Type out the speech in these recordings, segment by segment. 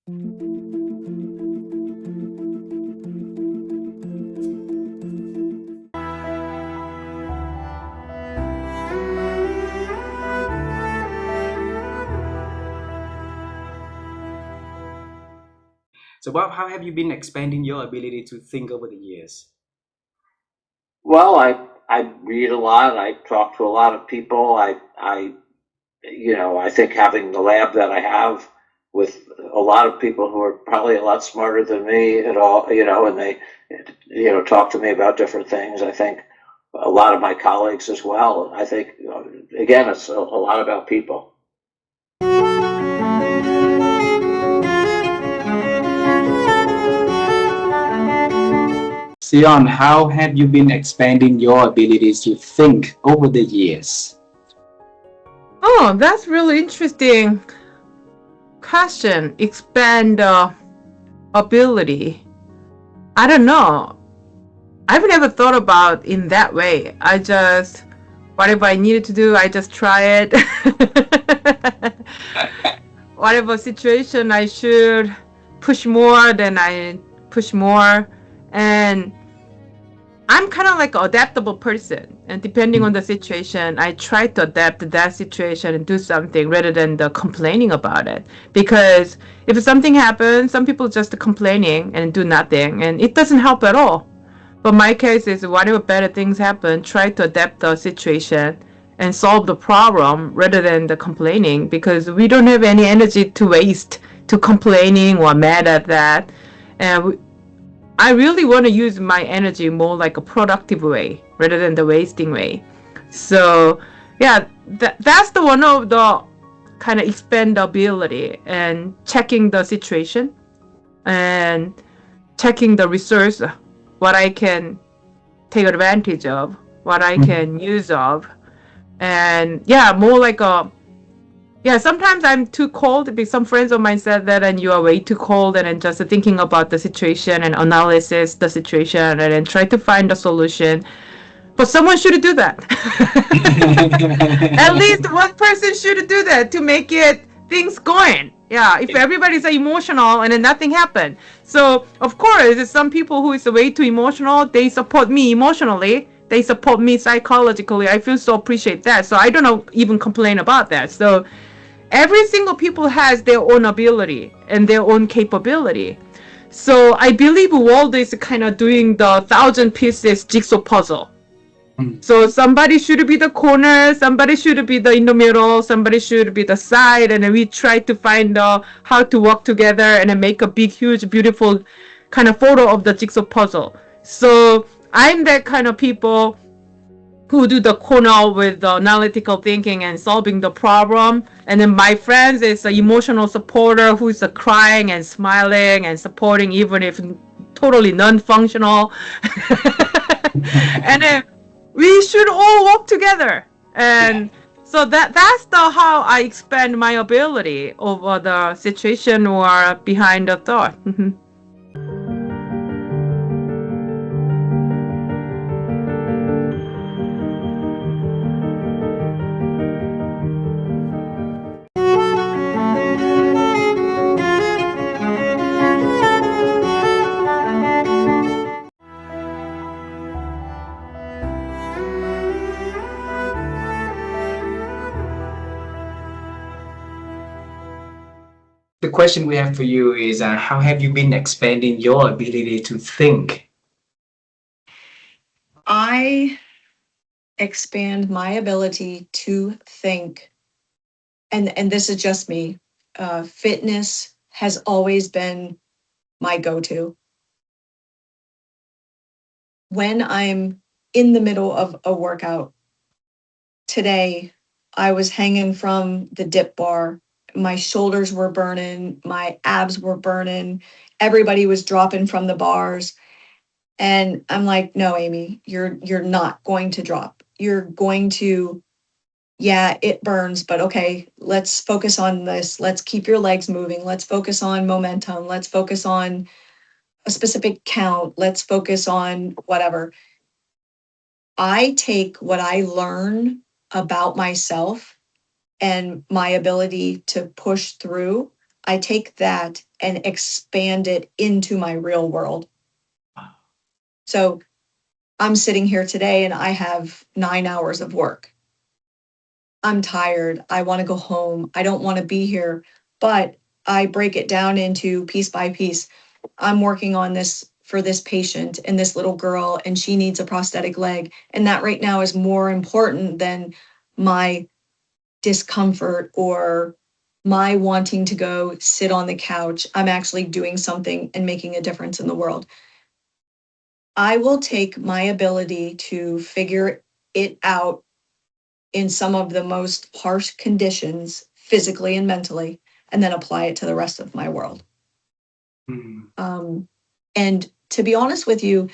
So, Bob, how have you been expanding your ability to think over the years? Well, I read a lot. I talk to a lot of people. I think having the lab that I have with a lot of people who are probably a lot smarter than me at all, and they, talk to me about different things. I think a lot of my colleagues as well. I think, again, it's a lot about people. Sion, how have you been expanding your abilities to think over the years? Oh, that's really interesting question. Expand ability. I don't know. I've never thought about in that way. I just whatever I needed to do, I just try it. Whatever situation I should push more, then I push more. And I'm kind of like an adaptable person, and depending on the situation, I try to adapt to that situation and do something rather than the complaining about it. Because if something happens, some people just complaining and do nothing, and it doesn't help at all. But my case is whatever better things happen, try to adapt the situation and solve the problem rather than the complaining, because we don't have any energy to waste to complaining or mad at that. And I really want to use my energy more like a productive way rather than the wasting way. So yeah, that's the one of the kind of expandability and checking the situation and checking the resource, what I can take advantage of, what I can use of. And yeah, more like a yeah, sometimes I'm too cold because some friends of mine said that, and you are way too cold, and then just thinking about the situation and analysis the situation and then try to find a solution. But someone should do that. At least one person should do that to make it things going. Yeah, if everybody's emotional and then nothing happened. So of course, some people who is way too emotional, they support me emotionally. They support me psychologically. I feel so appreciate that. So I don't even complain about that. So every single people has their own ability and their own capability. So I believe world is kind of doing the 1,000 pieces jigsaw puzzle. So somebody should be the corner, somebody should be the in the middle, somebody should be the side, and then we try to find how to work together and then make a big, huge, beautiful kind of photo of the jigsaw puzzle. So I'm that kind of people who do the corner with the analytical thinking and solving the problem. And then my friends is an emotional supporter who's crying and smiling and supporting even if totally non-functional. And then we should all work together. And so that's the how I expand my ability over the situation or behind the thought. The question we have for you is how have you been expanding your ability to think? I expand my ability to think, and this is just me. Fitness has always been my go-to. When I'm in the middle of a workout, today I was hanging from the dip bar. My shoulders were burning, my abs were burning, everybody was dropping from the bars. And I'm like, no, Amy, you're not going to drop. You're going to, yeah, it burns, but okay, let's focus on this. Let's keep your legs moving. Let's focus on momentum. Let's focus on a specific count. Let's focus on whatever. I take what I learn about myself and my ability to push through I take that and expand it into my real world. So I'm sitting here today and I have 9 hours of work. I'm tired. I want to go home. I don't want to be here. But I break it down into piece by piece. I'm working on this for this patient and this little girl, and she needs a prosthetic leg. And that right now is more important than my discomfort or my wanting to go sit on the couch. I'm actually doing something and making a difference in the world. I will take my ability to figure it out in some of the most harsh conditions, physically and mentally, and then apply it to the rest of my world. Mm. And to be honest with you,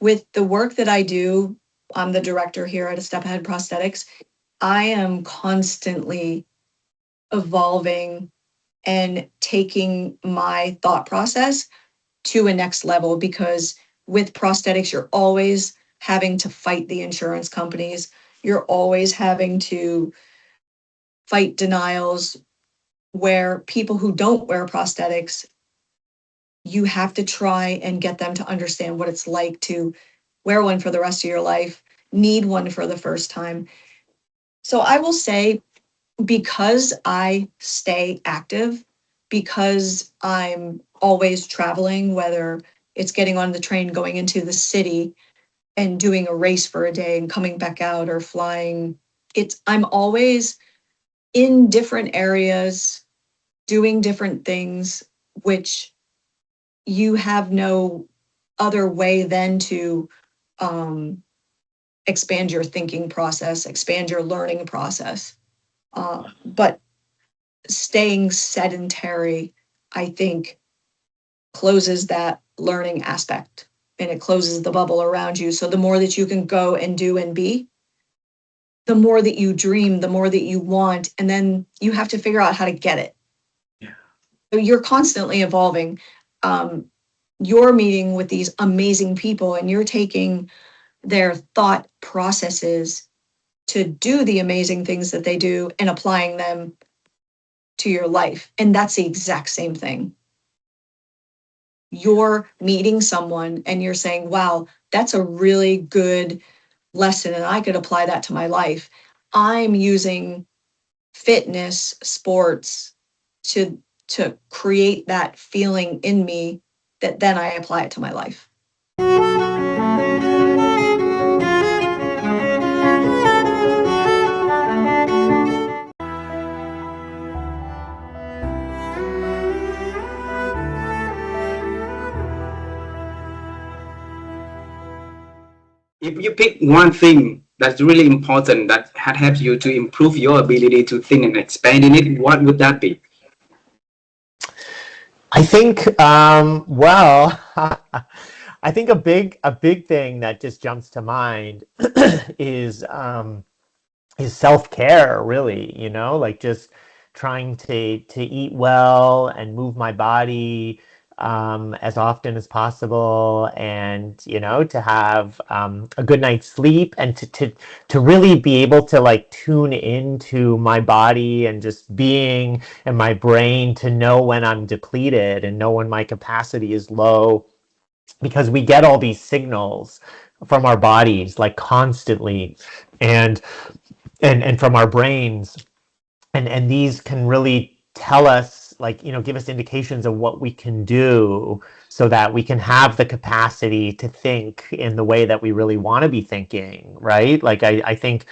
with the work that I do, I'm the director here at A Step Ahead Prosthetics. I am constantly evolving and taking my thought process to a next level, because with prosthetics, you're always having to fight the insurance companies. You're always having to fight denials, where people who don't wear prosthetics, you have to try and get them to understand what it's like to wear one for the rest of your life, need one for the first time. So I will say, because I stay active, because I'm always traveling, whether it's getting on the train, going into the city and doing a race for a day and coming back out, or flying, I'm always in different areas doing different things, which you have no other way than to um, expand your thinking process, expand your learning process. But staying sedentary, I think, closes that learning aspect, and it closes the bubble around you. So the more that you can go and do and be, the more that you dream, the more that you want, and then you have to figure out how to get it. Yeah. So you're constantly evolving. You're meeting with these amazing people and you're taking their thought processes to do the amazing things that they do and applying them to your life. And that's the exact same thing. You're meeting someone and you're saying, wow, that's a really good lesson and I could apply that to my life. I'm using fitness, sports to create that feeling in me that then I apply it to my life. If you pick one thing that's really important that had helped you to improve your ability to think and expand in it, what would that be? I think, well, I think a big thing that just jumps to mind is self-care, really, like just trying to eat well and move my body as often as possible, and to have a good night's sleep, and to really be able to like tune into my body and just being and my brain, to know when I'm depleted and know when my capacity is low, because we get all these signals from our bodies like constantly, and from our brains, and these can really tell us, like, give us indications of what we can do, so that we can have the capacity to think in the way that we really want to be thinking, right? Like I think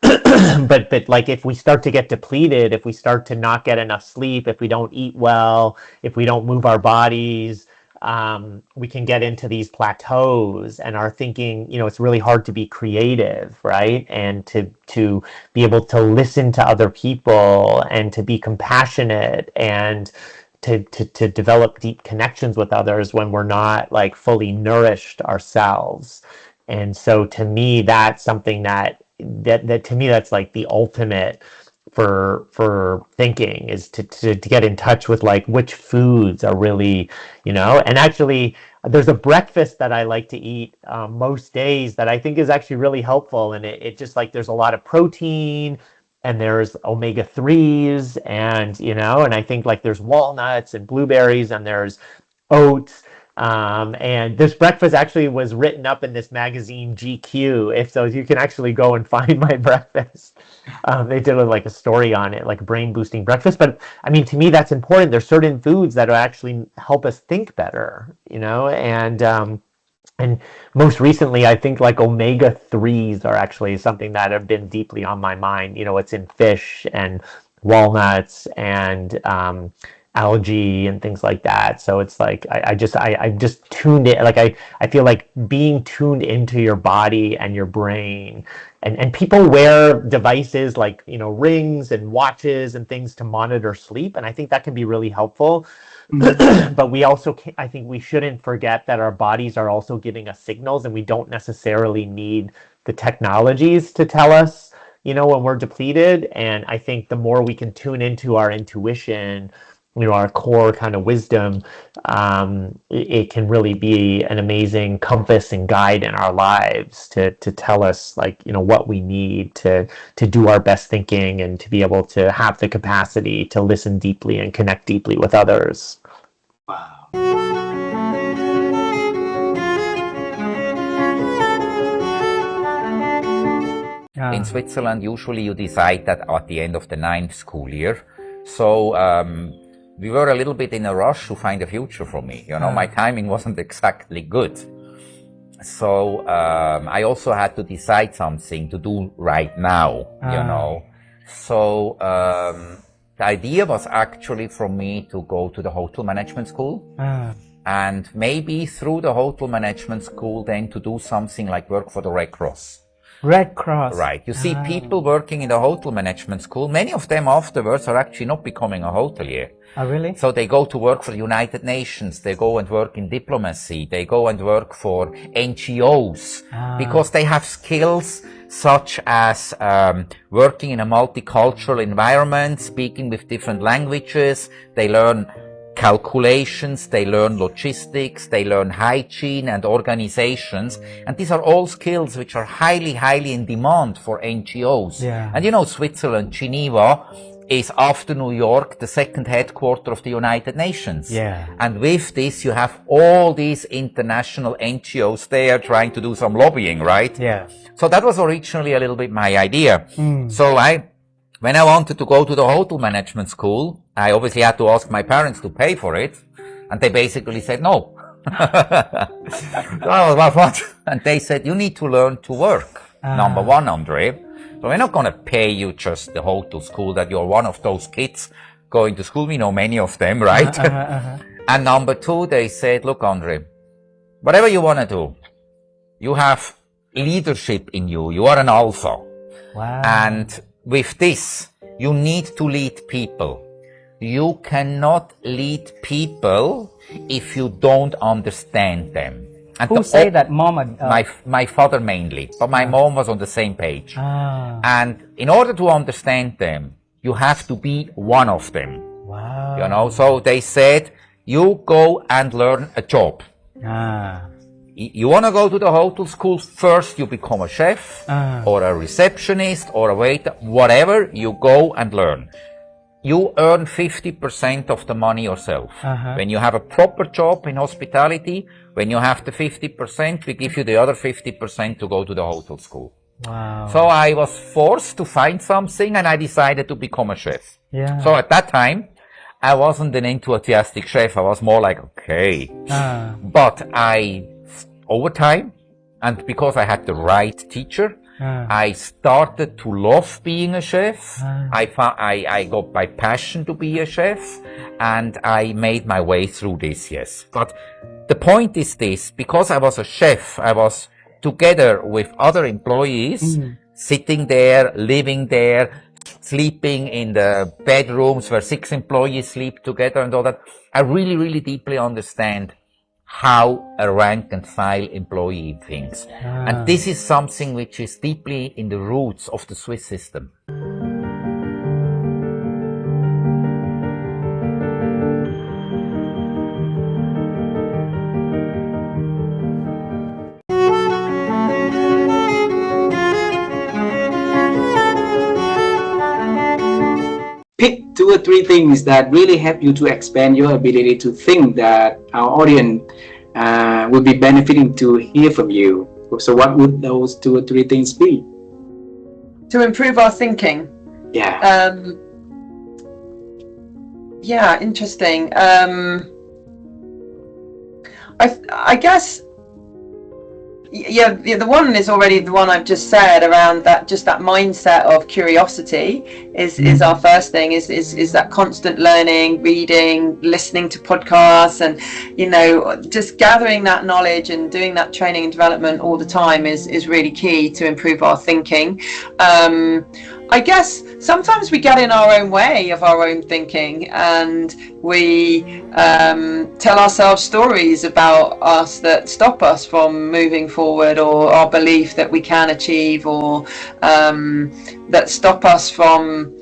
but like, if we start to get depleted, if we start to not get enough sleep, if we don't eat well, if we don't move our bodies, we can get into these plateaus, and our thinking, it's really hard to be creative, right? And to be able to listen to other people, and to be compassionate, and to develop deep connections with others when we're not like fully nourished ourselves. And so to me, that's something that to me, that's like the ultimate for thinking, is to get in touch with like which foods are really, and actually there's a breakfast that I like to eat most days that I think is actually really helpful, and it just like, there's a lot of protein, and there's omega-3s, and and I think like there's walnuts and blueberries and there's oats. And this breakfast actually was written up in this magazine GQ. If so, you can actually go and find my breakfast. They did like a story on it, like brain boosting breakfast. But I mean, to me, that's important. There's certain foods that actually help us think better, and most recently, I think like omega-3s are actually something that have been deeply on my mind. It's in fish and walnuts and algae and things like that. So it's like I just tuned it. Like I feel like being tuned into your body and your brain. And people wear devices like rings and watches and things to monitor sleep, and I think that can be really helpful. But we also I think we shouldn't forget that our bodies are also giving us signals, and we don't necessarily need the technologies to tell us when we're depleted. And I think the more we can tune into our intuition, our core kind of wisdom, it can really be an amazing compass and guide in our lives to tell us like what we need to do our best thinking, and to be able to have the capacity to listen deeply and connect deeply with others. Wow. In Switzerland, usually you decide that at the end of the 9th school year. So we were a little bit in a rush to find a future for me. My timing wasn't exactly good. So I also had to decide something to do right now, So the idea was actually for me to go to the hotel management school. And maybe through the hotel management school then to do something like work for the Red Cross. Red Cross. Right. You see, people working in the hotel management school, many of them afterwards are actually not becoming a hotelier. Oh, really? So they go to work for the United Nations, they go and work in diplomacy, they go and work for NGOs, because they have skills such as working in a multicultural environment, speaking with different languages, they learn calculations, they learn logistics, they learn hygiene and organizations, and these are all skills which are highly, highly in demand for NGOs. Yeah. And Switzerland, Geneva, is after New York the second headquarter of the United Nations. Yeah. And with this you have all these international NGOs there trying to do some lobbying, right? Yeah. So that was originally a little bit my idea. So when I wanted to go to the hotel management school, I obviously had to ask my parents to pay for it, and they basically said no. What? And they said, you need to learn to work. Number one, Andre. So we're not going to pay you just the hotel school that you're one of those kids going to school. We know many of them, right? And number two, they said, look, Andre, whatever you want to do, you have leadership in you. You are an alpha. Wow. And with this, you need to lead people. You cannot lead people if you don't understand them. And Who say that, Mom? My father mainly, but my mom was on the same page. And in order to understand them, you have to be one of them. Wow. So they said, you go and learn a job. You want to go to the hotel school, first you become a chef, or a receptionist, or a waiter, whatever, you go and learn. You earn 50% of the money yourself. When you have a proper job in hospitality, when you have the 50%, we give you the other 50% to go to the hotel school. Wow. So I was forced to find something, and I decided to become a chef. Yeah. So at that time, I wasn't an enthusiastic chef. I was more like, okay. But over time, and because I had the right teacher, I started to love being a chef. I got my passion to be a chef, and I made my way through this, yes. But the point is this, because I was a chef, I was together with other employees, sitting there, living there, sleeping in the bedrooms where 6 employees sleep together and all that. I really, really deeply understand how a rank and file employee thinks. And this is something which is deeply in the roots of the Swiss system. or three things that really help you to expand your ability to think that our audience will be benefiting to hear from you. So what would those two or three things be? To improve our thinking. Yeah. Yeah, interesting. I guess, yeah, the one is already the one I've just said around that, just that mindset of curiosity is our first thing, is that constant learning, reading, listening to podcasts, and, you know, just gathering that knowledge and doing that training and development all the time is really key to improve our thinking. I guess sometimes we get in our own way of our own thinking, and we tell ourselves stories about us that stop us from moving forward, or our belief that we can achieve, or that stop us from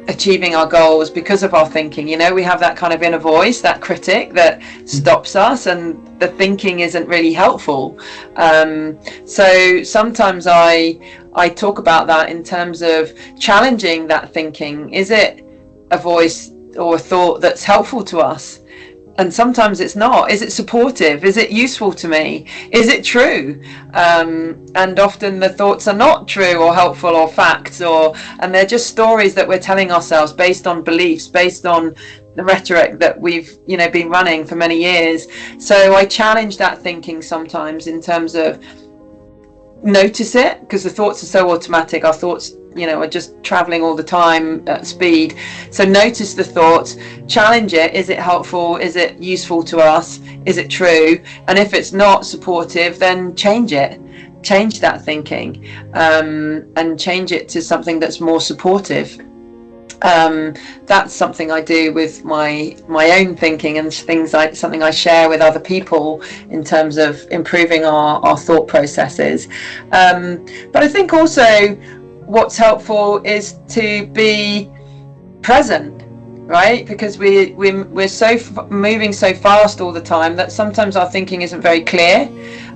achieving our goals because of our thinking. You know, we have that kind of inner voice, that critic that stops us, and the thinking isn't really helpful. So sometimes I talk about that in terms of challenging that thinking. Is it a voice or a thought that's helpful to us? And sometimes it's not. Is it supportive? Is it useful to me? Is it true? And often the thoughts are not true or helpful or facts, and they're just stories that we're telling ourselves based on beliefs, based on the rhetoric that we've, you know, been running for many years. So I challenge that thinking sometimes in terms of notice it, because the thoughts are so automatic. Our thoughts, you know, are just traveling all the time at speed. So notice the thoughts, challenge it. Is it helpful? Is it useful to us? Is it true? And if it's not supportive, then change it. Change that thinking, and change it to something that's more supportive. That's something I do with my own thinking, and something I share with other people in terms of improving our thought processes. But I think also what's helpful is to be present, right? Because we're so moving so fast all the time that sometimes our thinking isn't very clear,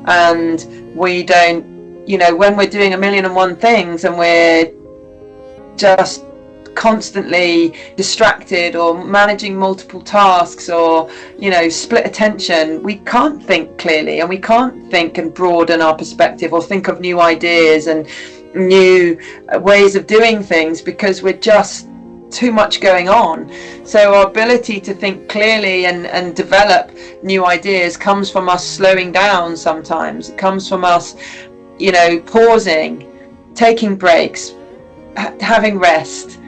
and we don't, you know, when we're doing 1,000,001 things and we're just constantly distracted or managing multiple tasks, or, you know, split attention, we can't think clearly, and we can't think and broaden our perspective or think of new ideas and new ways of doing things, because we're just too much going on. So our ability to think clearly and develop new ideas comes from us slowing down. Sometimes it comes from us, you know, pausing, taking breaks, having rest,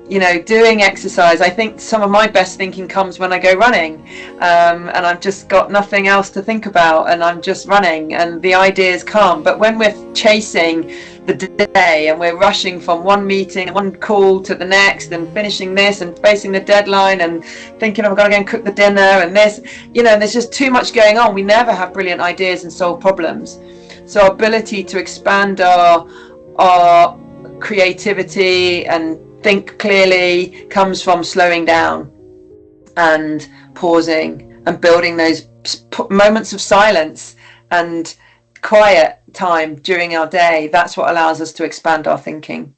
you know, doing exercise. I think some of my best thinking comes when I go running, and I've just got nothing else to think about, and I'm just running, and the ideas come. But when we're chasing the day and we're rushing from one meeting and one call to the next, and finishing this and facing the deadline and thinking, I've got to go and cook the dinner, and this, you know, there's just too much going on, we never have brilliant ideas and solve problems. So our ability to expand our creativity and think clearly comes from slowing down and pausing and building those moments of silence and quiet time during our day. That's what allows us to expand our thinking.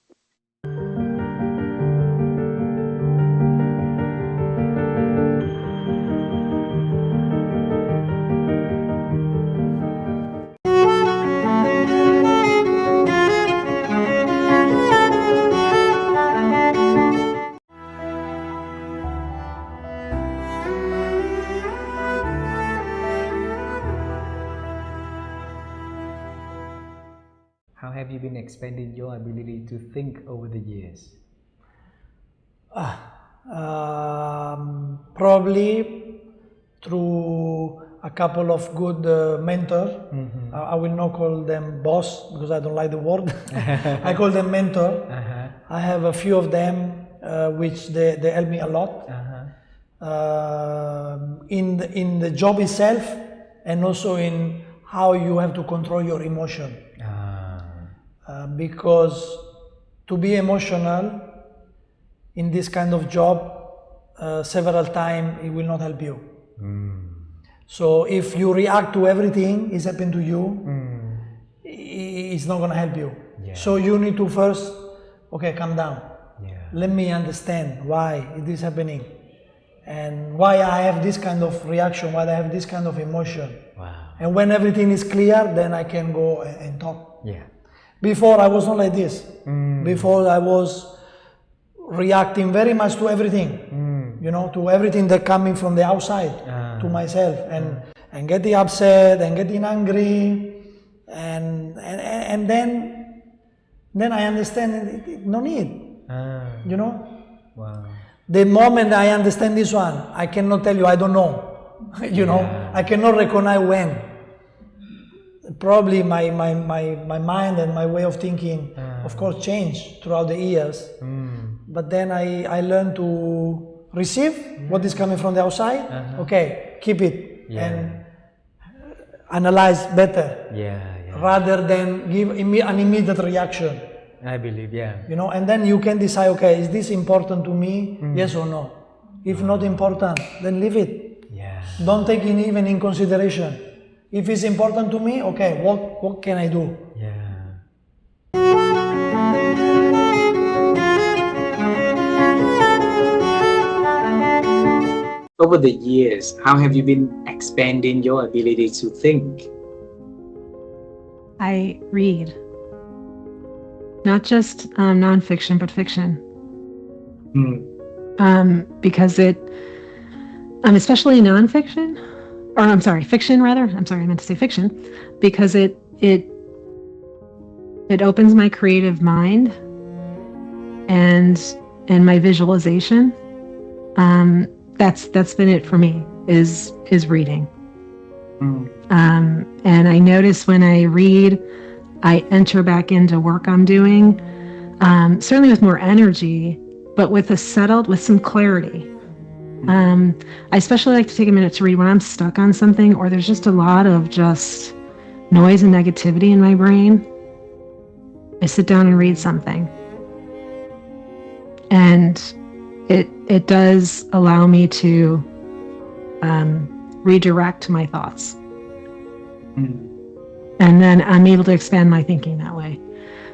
How have you been expanding your ability to think over the years? Probably through a couple of good mentors. I will not call them boss because I don't like the word. I call them mentor. I have a few of them which they help me a lot in the job itself, and also in how you have to control your emotion. Because to be emotional in this kind of job several times, it will not help you. So if you react to everything is happening to you, it's not going to help you. So you need to first, okay, calm down. let me understand why it is happening and why I have this kind of reaction, why I have this kind of emotion. Wow. And when everything is clear, then I can go and talk. Yeah. Before I was not like this. Before I was reacting very much to everything, you know, to everything that coming from the outside to myself, and getting upset and getting angry, and then I understand no need, you know. Wow. The moment I understand this one, I cannot tell you I don't know, you know, I cannot recognize when. Probably my mind and my way of thinking, of course, changed throughout the years. But then I learned to receive what is coming from the outside. Okay, keep it and analyze better. Rather than give an immediate reaction. I believe, You know, and then you can decide, okay, is this important to me? Yes or no? If not important, then leave it. Don't take it even in consideration. If it's important to me, okay, what can I do? Over the years, how have you been expanding your ability to think? I read. Not just nonfiction, but fiction. Because it, especially nonfiction, or I'm sorry, fiction rather. I'm sorry, I meant to say fiction, because it opens my creative mind and my visualization. That's been it for me, is reading. And I notice when I read, I enter back into work I'm doing, certainly with more energy, but with some clarity. I especially like to take a minute to read when I'm stuck on something, or there's just a lot of just noise and negativity in my brain. I sit down and read something. And it does allow me to redirect my thoughts. And then I'm able to expand my thinking that way.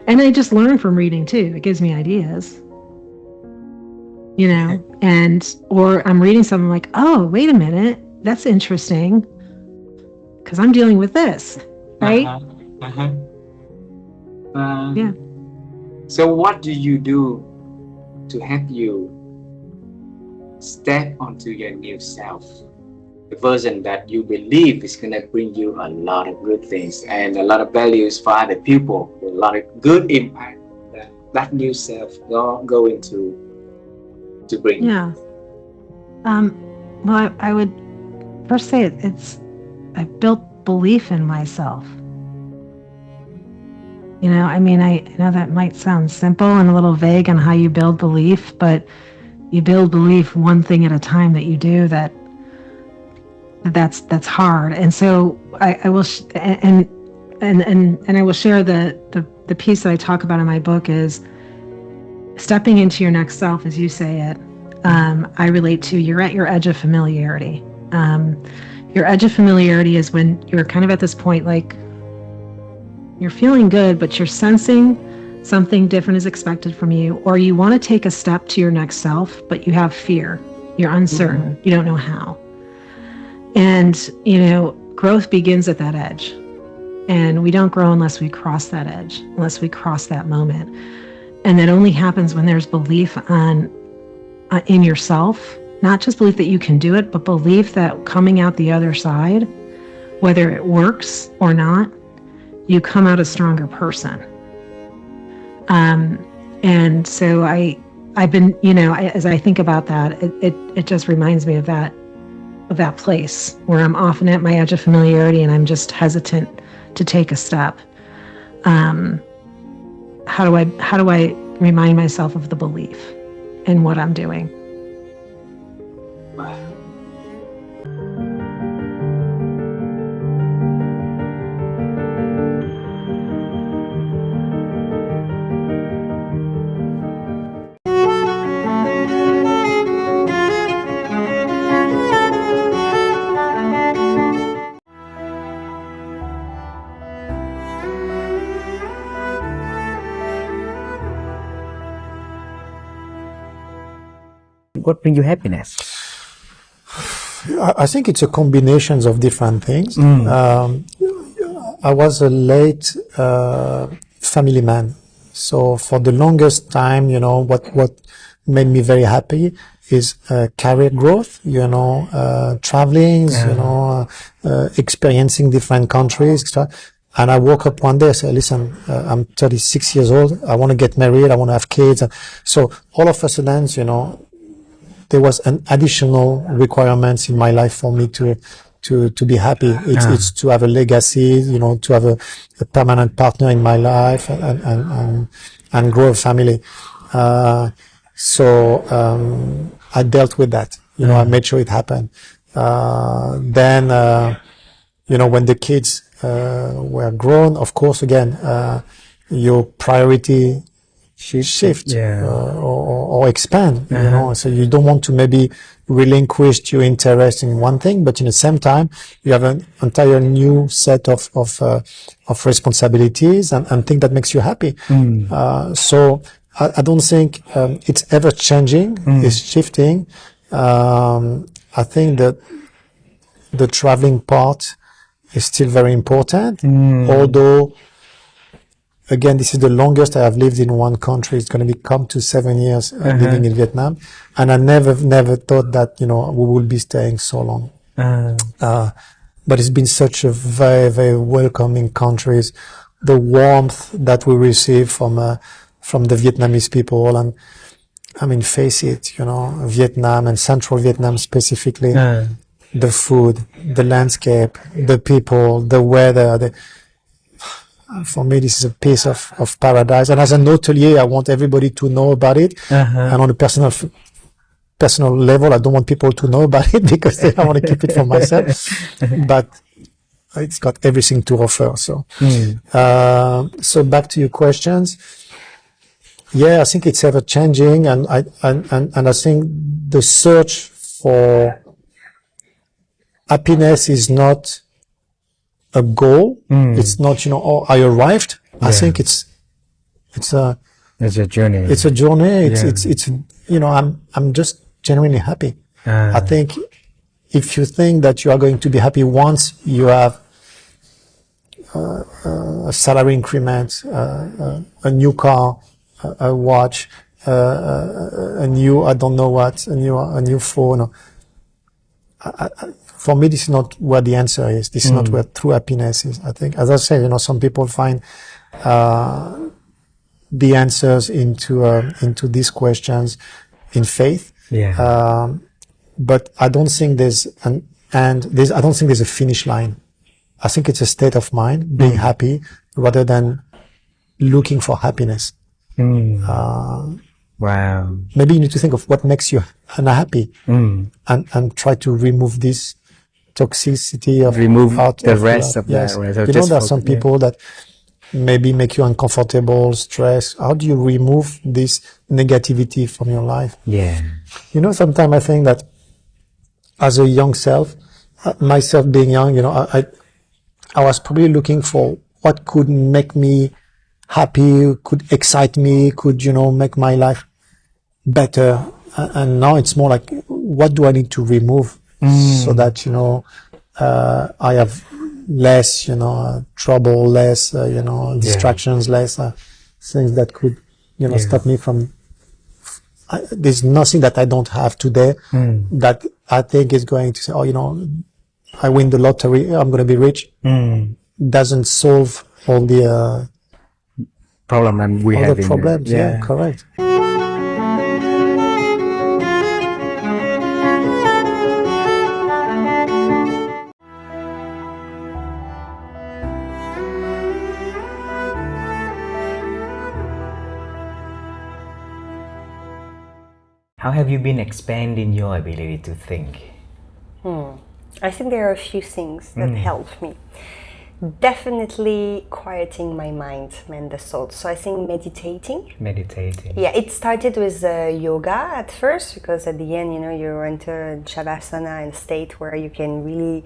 And I just learn from reading too. It gives me ideas. You know, or I'm reading something like, oh, wait a minute, that's interesting, because I'm dealing with this, right? Yeah. So what do you do to help you step onto your new self, the version that you believe is going to bring you a lot of good things and a lot of values for other people, a lot of good impact that new self going to bring? Yeah. Well, I would first say I built belief in myself. You know, I mean, I know that might sound simple and a little vague on how you build belief, but you build belief one thing at a time that you do that's hard. And so I will and I will share the piece that I talk about in my book is stepping into your next self, as you say it. I relate to you're at your edge of familiarity. Your edge of familiarity is when you're kind of at this point, like you're feeling good, but you're sensing something different is expected from you, or you want to take a step to your next self, but you have fear. You're uncertain. You don't know how. And, you know, growth begins at that edge. And we don't grow unless we cross that edge, unless we cross that moment. And that only happens when there's belief in yourself, not just belief that you can do it, but belief that coming out the other side, whether it works or not, you come out a stronger person. And so I've been, you know, as I think about that, it just reminds me of that place where I'm often at my edge of familiarity and I'm just hesitant to take a step. How do I remind myself of the belief in what I'm doing? Wow. what brings you happiness? I think it's a combination of different things. I was a late family man, so for the longest time, what made me very happy is career growth. Traveling, experiencing different countries. And I woke up one day, I said, listen, I'm 36 years old. I want to get married. I want to have kids. So all of a sudden, there was an additional requirements in my life for me to be happy. It's to have a legacy, to have a permanent partner in my life and grow a family. So I dealt with that. I made sure it happened. Then, when the kids were grown, of course, again, your priority shift or expand. So you don't want to maybe relinquish your interest in one thing, but in the same time, you have an entire new set of responsibilities and thing that makes you happy. So I don't think it's ever changing. It's shifting. I think that the traveling part is still very important, although again, this is the longest I have lived in one country. It's going to come to 7 years living in Vietnam, and I never thought that we would be staying so long. But it's been such a very, very welcoming countries. The warmth that we receive from the Vietnamese people, and I mean, face it, Vietnam and Central Vietnam specifically. The food, the landscape, the people, the weather. For me, this is a piece of paradise. And as an hotelier, I want everybody to know about it. And on a personal level, I don't want people to know about it because I want to keep it for myself. But it's got everything to offer. So, so back to your questions. Yeah, I think it's ever changing, and I think the search for happiness is not a goal. It's not, I arrived. I think it's a journey. It's a journey. It's I'm just genuinely happy. I think if you think that you are going to be happy once you have a salary increment, a new car, a watch, a new, I don't know what, a new phone. For me, this is not where the answer is. This is not where true happiness is. I think, as I say, some people find the answers into these questions in faith. But I don't think there's I don't think there's a finish line. I think it's a state of mind, being happy rather than looking for happiness. Wow. Maybe you need to think of what makes you unhappy and try to remove this toxicity of the rest of that. Right? So there are some people that maybe make you uncomfortable, stress. How do you remove this negativity from your life? Sometimes I think that as a young self, myself being young, I was probably looking for what could make me happy, could excite me, could, make my life better. And now it's more like, what do I need to remove so that, I have less, trouble, less, distractions, less things that could, stop me from. There's nothing that I don't have today that I think is going to say, I win the lottery, I'm going to be rich. Doesn't solve all the problem we have. All the problems, correct. How have you been expanding your ability to think? I think there are a few things that help me. Definitely quieting my mind and the thoughts. So I think meditating. Yeah, it started with yoga at first, because at the end, you enter shavasana and state where you can really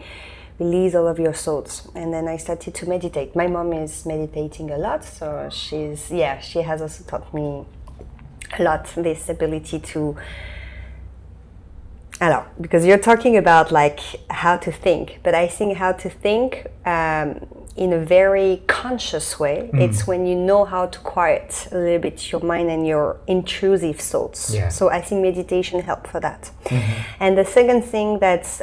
release all of your thoughts. And then I started to meditate. My mom is meditating a lot, so she has also taught me a lot this ability to Alors, because you're talking about like how to think, but I think how to think in a very conscious way. It's when you know how to quiet a little bit your mind and your intrusive thoughts. Yeah. So I think meditation helps for that. And the second thing that's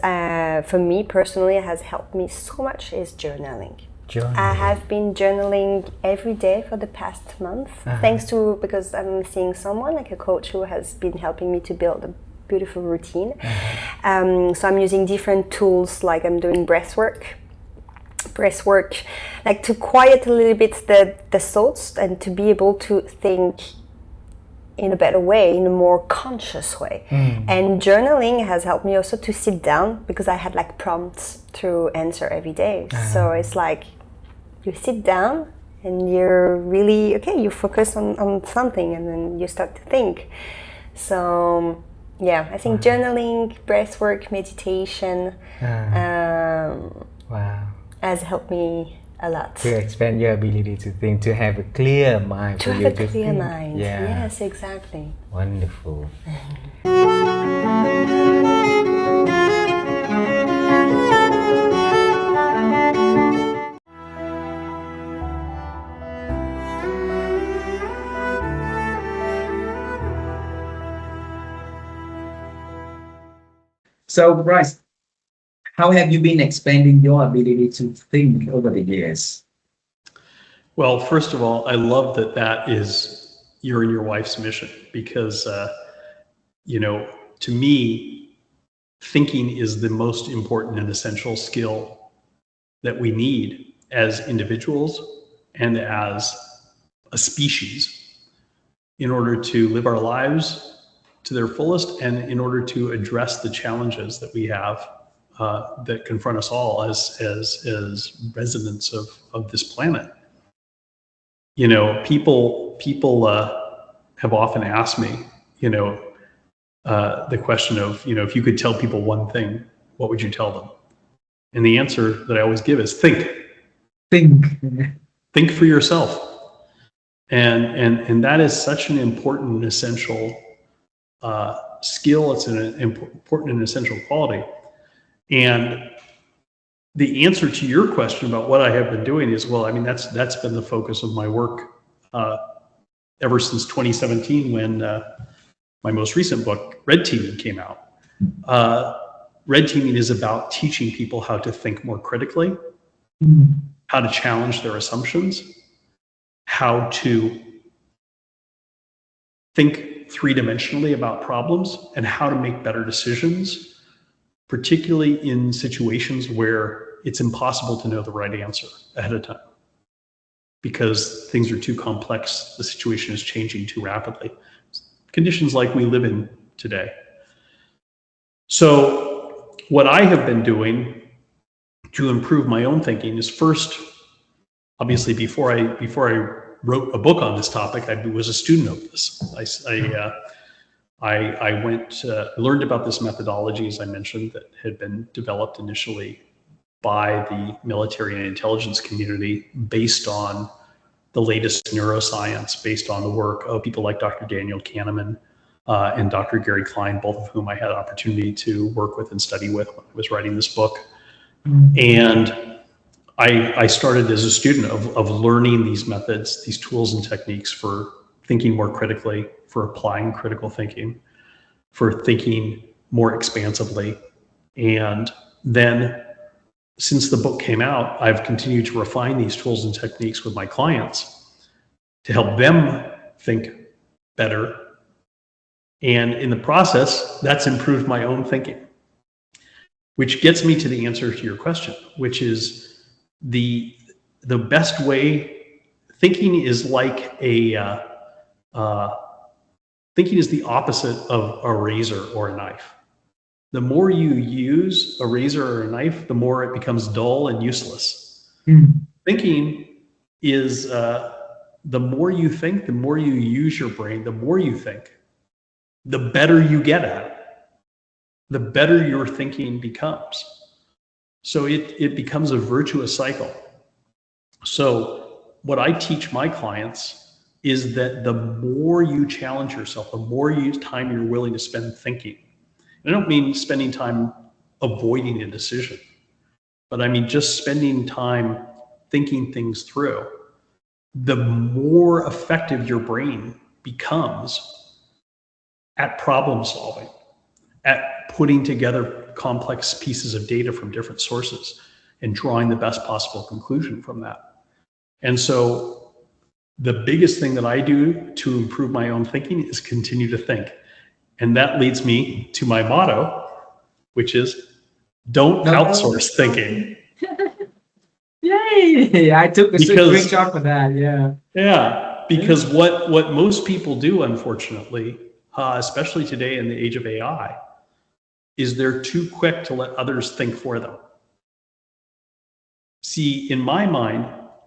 for me personally has helped me so much is journaling. I have been journaling every day for the past month, thanks to, because I'm seeing someone like a coach who has been helping me to build a beautiful routine. So I'm using different tools, like I'm doing breath work, like to quiet a little bit the thoughts and to be able to think in a better way, in a more conscious way. And journaling has helped me also to sit down, because I had like prompts to answer every day. So it's like you sit down and you're really, okay, you focus on something and then you start to think. So yeah, I think journaling, breathwork, meditation has helped me a lot. To expand your ability to think, to have a clear mind. To have a clear mind. Yeah. Yes, exactly. Wonderful. So, Bryce, how have you been expanding your ability to think over the years? Well, first of all, I love that that is your and your wife's mission, because, to me, thinking is the most important and essential skill that we need as individuals and as a species in order to live our lives to their fullest, and in order to address the challenges that we have that confront us all as residents of this planet. People have often asked me, the question of, if you could tell people one thing, what would you tell them? And the answer that I always give is think. Think for yourself. And that is such an important and essential skill. It's an important and essential quality. And the answer to your question about what I have been doing is, well, I mean, that's been the focus of my work ever since 2017, when my most recent book, Red Teaming, came out. Red Teaming is about teaching people how to think more critically, how to challenge their assumptions, how to think three-dimensionally about problems, and how to make better decisions, particularly in situations where it's impossible to know the right answer ahead of time, because things are too complex, the situation is changing too rapidly. Conditions like we live in today. So what I have been doing to improve my own thinking is, first, obviously, before I wrote a book on this topic, I was a student of this. I learned about this methodology, as I mentioned, that had been developed initially by the military and intelligence community, based on the latest neuroscience, based on the work of people like Dr. Daniel Kahneman and Dr. Gary Klein, both of whom I had opportunity to work with and study with when I was writing this book. And I started as a student of learning these methods, these tools and techniques for thinking more critically, for applying critical thinking, for thinking more expansively. And then, since the book came out, I've continued to refine these tools and techniques with my clients to help them think better. And in the process, that's improved my own thinking, which gets me to the answer to your question, which is the best way. Thinking is like thinking is the opposite of a razor or a knife. The more you use a razor or a knife, the more it becomes dull and useless. Thinking is the more you think, the more you use your brain, the more you think, the better you get at it, the better your thinking becomes. So it becomes a virtuous cycle. So what I teach my clients is that the more you challenge yourself, the more time you're willing to spend thinking, I don't mean spending time avoiding a decision, but I mean just spending time thinking things through. The more effective your brain becomes at problem solving, at putting together complex pieces of data from different sources and drawing the best possible conclusion from that. And so the biggest thing that I do to improve my own thinking is continue to think. And that leads me to my motto, which is don't outsource thinking. Yay! I took a screenshot for that. Yeah. Yeah, because what most people do, unfortunately, especially today in the age of AI, is they're too quick to let others think for them. See, in my mind,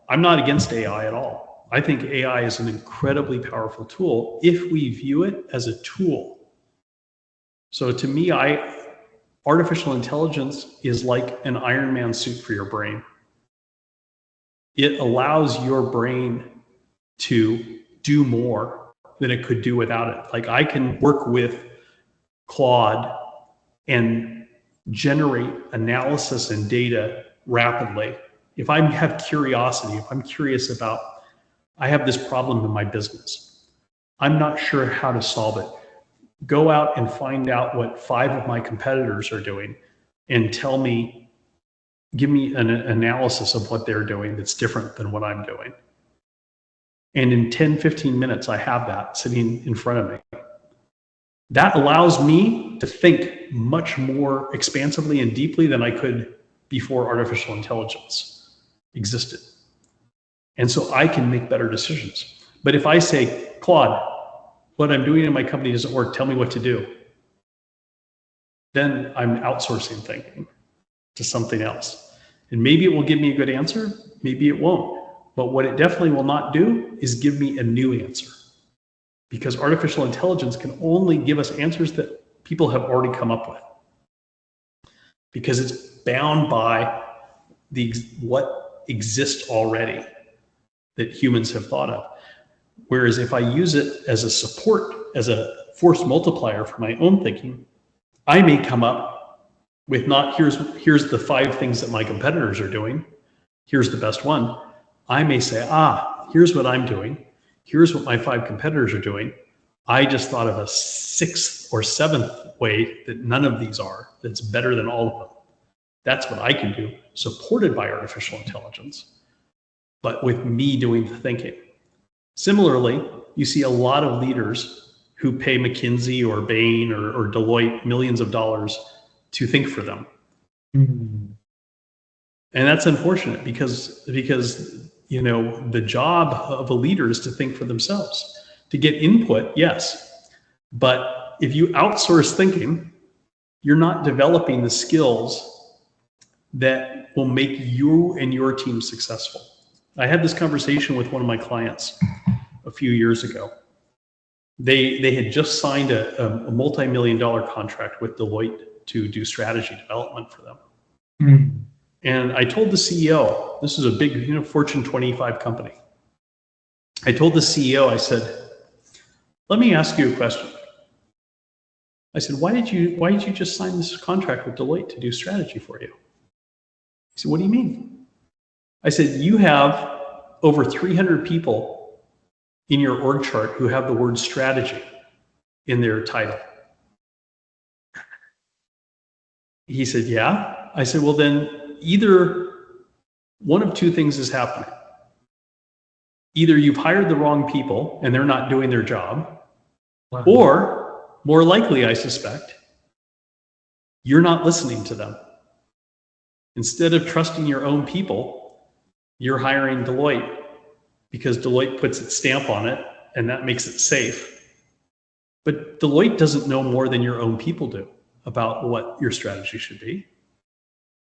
I'm not against AI at all. I think AI is an incredibly powerful tool if we view it as a tool. So to me, artificial intelligence is like an Iron Man suit for your brain. It allows your brain to do more than it could do without it. Like I can work with Claude and generate analysis and data rapidly. If I have curiosity, if I'm curious about, I have this problem in my business, I'm not sure how to solve it. Go out and find out what 5 of my competitors are doing and tell me, give me an analysis of what they're doing that's different than what I'm doing. And in 10, 15 minutes, I have that sitting in front of me. That allows me to think much more expansively and deeply than I could before artificial intelligence existed. And so I can make better decisions. But if I say, Claude, what I'm doing in my company doesn't work, tell me what to do, then I'm outsourcing thinking to something else. And maybe it will give me a good answer, maybe it won't. But what it definitely will not do is give me a new answer. Because artificial intelligence can only give us answers that people have already come up with. Because it's bound by what exists already that humans have thought of. Whereas if I use it as a support, as a force multiplier for my own thinking, I may come up with not here's the 5 things that my competitors are doing, here's the best one. I may say, here's what I'm doing, here's what my 5 competitors are doing. I just thought of a 6th or 7th way that none of these are, that's better than all of them. That's what I can do, supported by artificial intelligence, but with me doing the thinking. Similarly, you see a lot of leaders who pay McKinsey or Bain or Deloitte millions of dollars to think for them. Mm-hmm. And that's unfortunate because you know, the job of a leader is to think for themselves. To get input, yes. But if you outsource thinking, you're not developing the skills that will make you and your team successful. I had this conversation with one of my clients a few years ago. They had just signed a multi-million-dollar contract with Deloitte to do strategy development for them. Mm-hmm. And I told the CEO, this is a big, Fortune 25 company. I told the CEO, I said, let me ask you a question. I said, why did you just sign this contract with Deloitte to do strategy for you? He said, what do you mean? I said, you have over 300 people in your org chart who have the word strategy in their title. He said, yeah. I said, well, then either one of 2 things is happening. Either you've hired the wrong people and they're not doing their job, wow. Or more likely, I suspect, you're not listening to them. Instead of trusting your own people, you're hiring Deloitte because Deloitte puts its stamp on it and that makes it safe. But Deloitte doesn't know more than your own people do about what your strategy should be.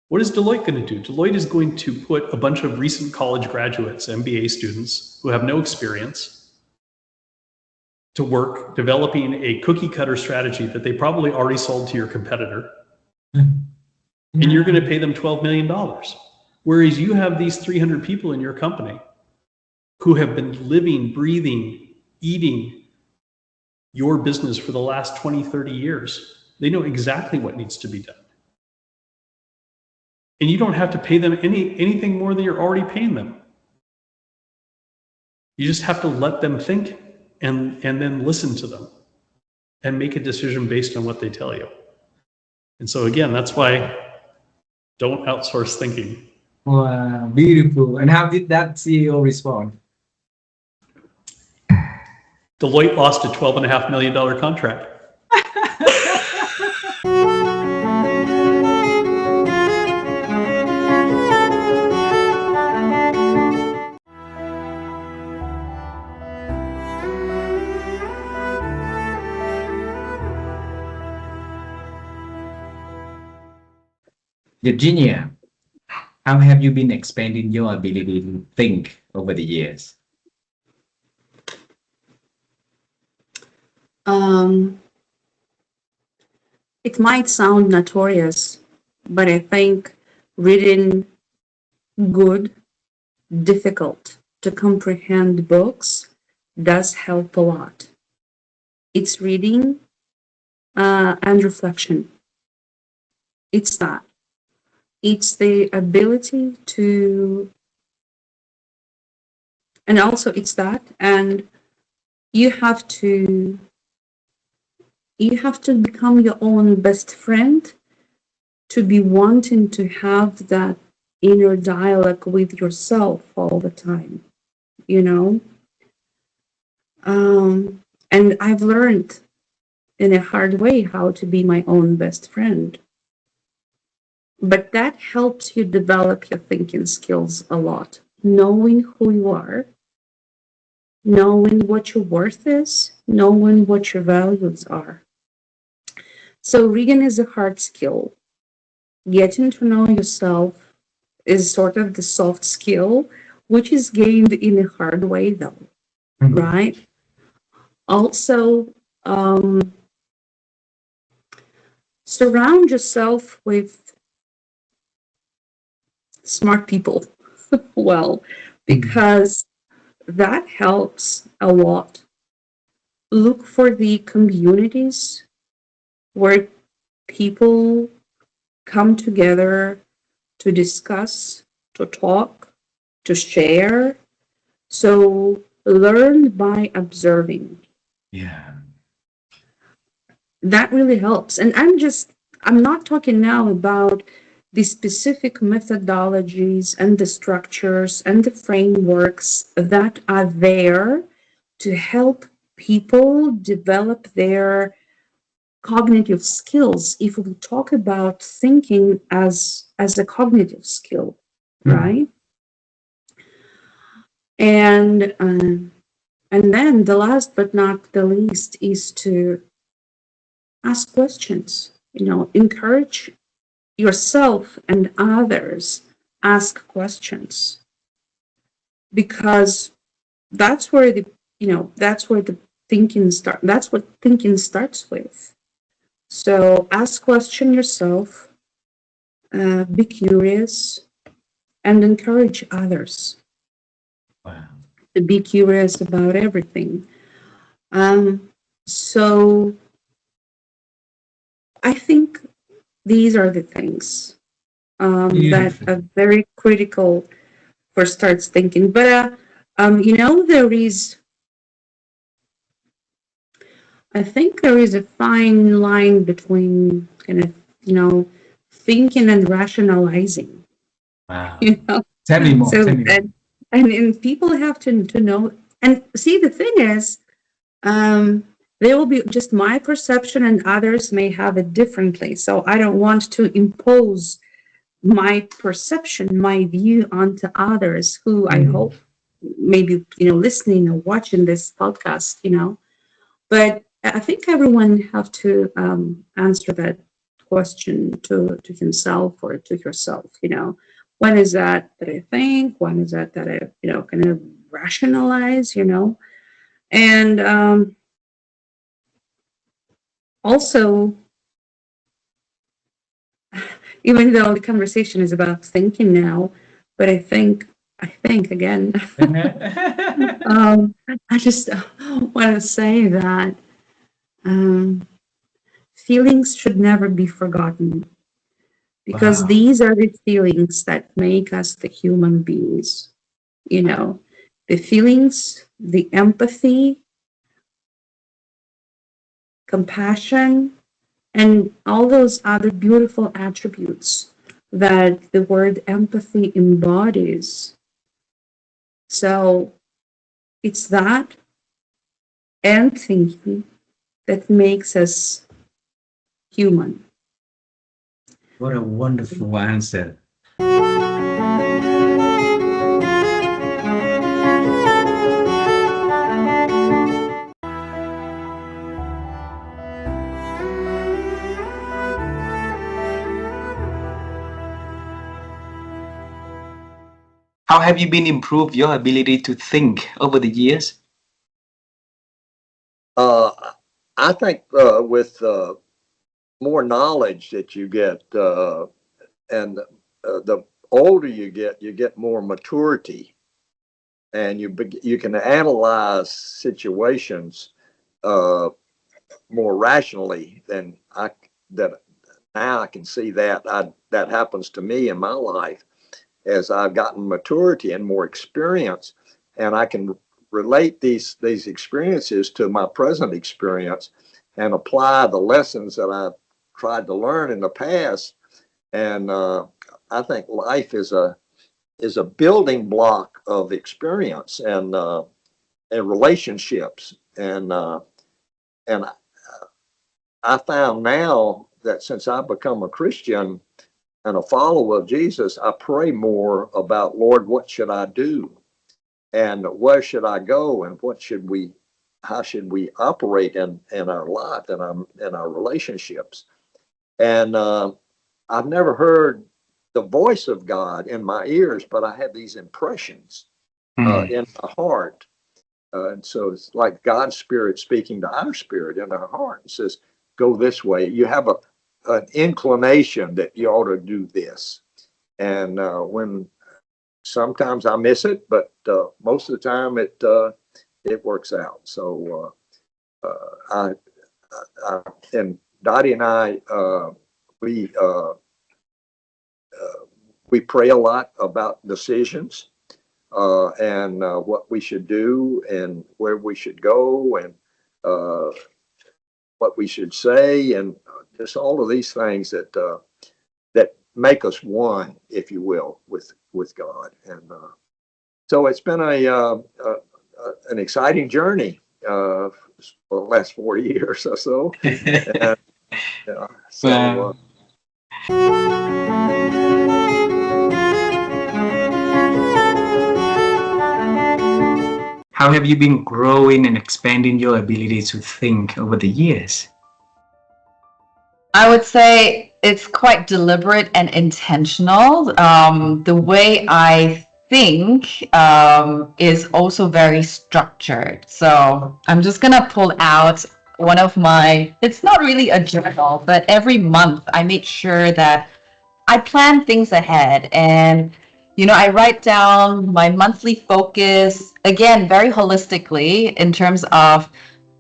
What is Deloitte going to do? Deloitte is going to put a bunch of recent college graduates, MBA students who have no experience, to work developing a cookie cutter strategy that they probably already sold to your competitor. And you're going to pay them $12 million. Whereas you have these 300 people in your company who have been living, breathing, eating your business for the last 20, 30 years. They know exactly what needs to be done. And you don't have to pay them anything more than you're already paying them. You just have to let them think and then listen to them and make a decision based on what they tell you. And so again, that's why don't outsource thinking. Wow, beautiful. And how did that CEO respond? Deloitte lost a $12.5 million contract. Virginia, how have you been expanding your ability to think over the years? It might sound notorious, but I think reading good, difficult to comprehend books does help a lot. It's reading and reflection. It's that. It's the ability to, and also it's that, and you have to become your own best friend to be wanting to have that inner dialogue with yourself all the time, you know? And I've learned in a hard way how to be my own best friend. But that helps you develop your thinking skills a lot. Knowing who you are, knowing what your worth is, knowing what your values are. So reading is a hard skill. Getting to know yourself is sort of the soft skill, which is gained in a hard way though, right? Also, surround yourself with smart people. Well, because that helps a lot. Look for the communities where people come together to discuss, to talk, to share. So learn by observing. Yeah. That really helps. And I'm not talking now about the specific methodologies and the structures and the frameworks that are there to help people develop their cognitive skills. If we talk about thinking as a cognitive skill, right? And then the last but not the least is to ask questions. You know, encourage yourself and others. Ask questions, because that's where the thinking start. That's what thinking starts with. So ask question yourself, be curious, and encourage others. Wow. To be curious about everything. So I think these are the things that are very critical for starts thinking. But I think there is a fine line between kind of, thinking and rationalizing. Wow. Tell me more. So, Tell me more. and people have to know. And see, the thing is, there will be just my perception, and others may have it differently. So I don't want to impose my perception, my view onto others who I hope maybe, listening or watching this podcast, But I think everyone have to answer that question to himself or to yourself, When is that I think? When is that I, kind of rationalize, And also, even though the conversation is about thinking now, but I think again, I just want to say that feelings should never be forgotten, because Wow. these are the feelings that make us the human beings. You know, the feelings, the empathy, compassion, and all those other beautiful attributes that the word empathy embodies. So it's that and thinking that makes us human. What a wonderful answer. How have you been improved your ability to think over the years? I think with more knowledge that you get, and the older you get more maturity, and you can analyze situations more rationally than that. Now I can see that that happens to me in my life as I've gotten maturity and more experience, and I can relate these experiences to my present experience and apply the lessons that I've tried to learn in the past. And I think life is a building block of experience and relationships. And I found now that since I've become a Christian and a follower of Jesus, I pray more about, Lord, what should I do? And where should I go? And how should we operate in our life and in our relationships? And I've never heard the voice of God in my ears, but I have these impressions in my heart. And so it's like God's spirit speaking to our spirit in our heart. It says, go this way. You have an inclination that you ought to do this. And when sometimes I miss it, but most of the time it works out. So I and Dottie and I we pray a lot about decisions and what we should do and where we should go and what we should say, and just all of these things that that make us one, if you will, with God. And so it's been an exciting journey for the last 40 years or so. And, so how have you been growing and expanding your ability to think over the years? I would say it's quite deliberate and intentional. The way I think is also very structured. So I'm just going to pull out one of my, it's not really a journal, but every month I make sure that I plan things ahead. And, you know, I write down my monthly focus, again, very holistically in terms of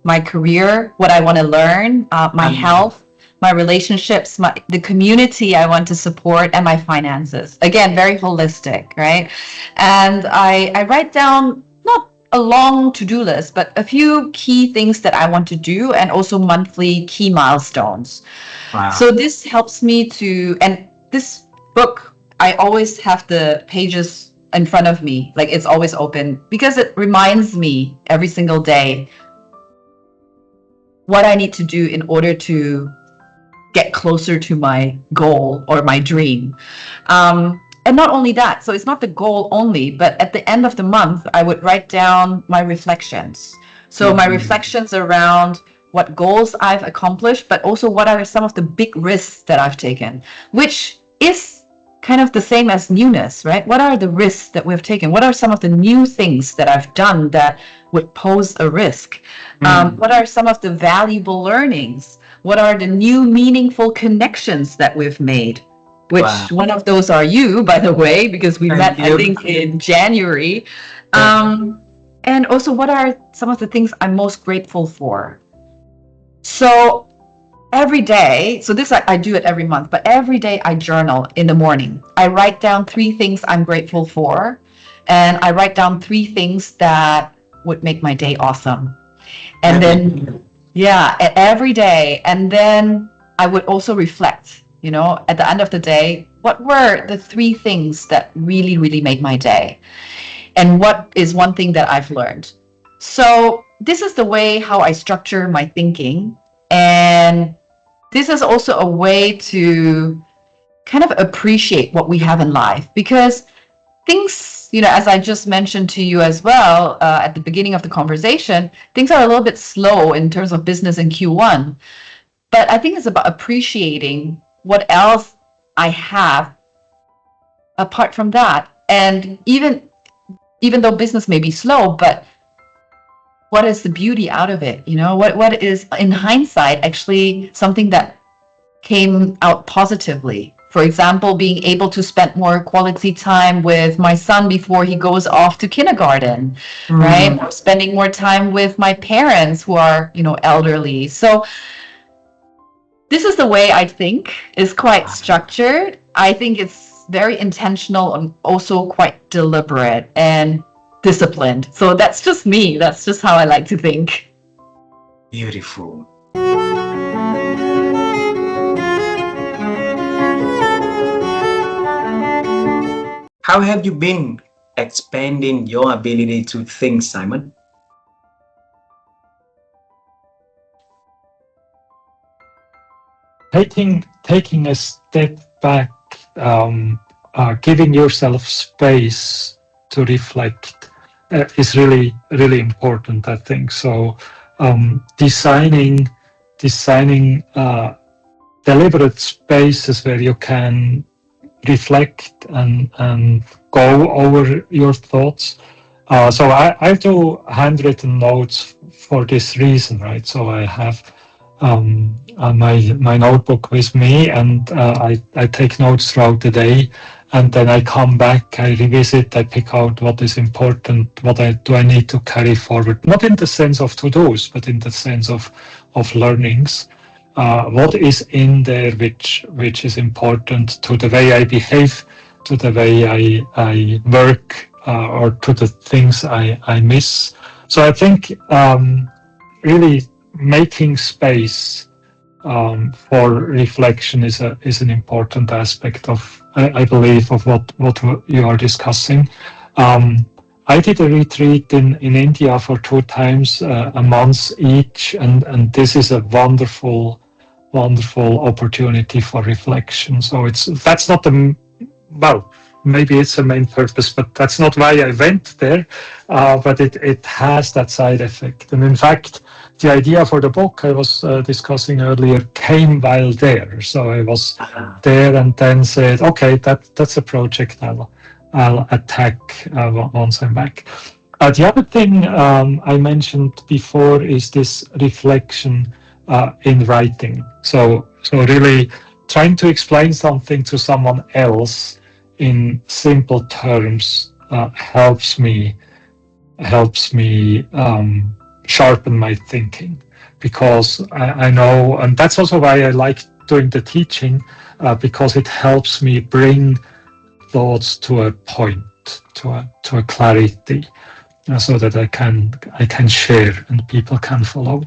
my career, what I want to learn, my health, my relationships, the community I want to support, and my finances. Again, very holistic, right? And I write down not a long to-do list, but a few key things that I want to do, and also monthly key milestones. Wow. So this helps me to, and this book, I always have the pages in front of me, like it's always open, because it reminds me every single day what I need to do in order to get closer to my goal or my dream. And not only that, so it's not the goal only, but at the end of the month, I would write down my reflections. So my reflections around what goals I've accomplished, but also what are some of the big risks that I've taken, which is kind of the same as newness, right? What are the risks that we've taken? What are some of the new things that I've done that would pose a risk? What are some of the valuable learnings? What are the new meaningful connections that we've made? Which one of those are you, by the way, because we met, I think, in January. And also, what are some of the things I'm most grateful for? So every day, so this I do it every month, but every day I journal in the morning. I write down 3 things I'm grateful for, and I write down 3 things that would make my day awesome. And then, yeah, every day. And then I would also reflect, at the end of the day, what were the 3 things that really, really made my day? And what is one thing that I've learned? So this is the way how I structure my thinking. And this is also a way to kind of appreciate what we have in life, because things, as I just mentioned to you as well at the beginning of the conversation, things are a little bit slow in terms of business in Q1. But I think it's about appreciating what else I have apart from that. And even though business may be slow, but what is the beauty out of it? What is in hindsight actually something that came out positively? For example, being able to spend more quality time with my son before he goes off to kindergarten, right? Or spending more time with my parents who are, elderly. So this is the way I think is quite structured. I think it's very intentional and also quite deliberate and disciplined. So that's just me. That's just how I like to think. Beautiful. How have you been expanding your ability to think, Simon? Taking a step back, giving yourself space to reflect is really, really important, I think. So designing deliberate spaces where you can reflect and go over your thoughts. So I do handwritten notes for this reason, right? So I have my notebook with me, and I take notes throughout the day, and then I come back, I revisit, I pick out what is important, what do I need to carry forward, not in the sense of to-dos, but in the sense of learnings. What is in there which is important to the way I behave, to the way I work, or to the things I miss. So I think really making space for reflection is an important aspect of, I believe, of what you are discussing. I did a retreat in India for 2 times, a month each, and this is a wonderful opportunity for reflection. So that's not maybe it's the main purpose, but that's not why I went there. But it has that side effect. And in fact, the idea for the book I was discussing earlier came while there. So I was there and then said, okay, that's a project I'll attack once I'm back. The other thing I mentioned before is this reflection in writing. So really trying to explain something to someone else in simple terms helps me sharpen my thinking, because I know, and that's also why I like doing the teaching, because it helps me bring thoughts to a point, to a clarity, so that I can share and people can follow.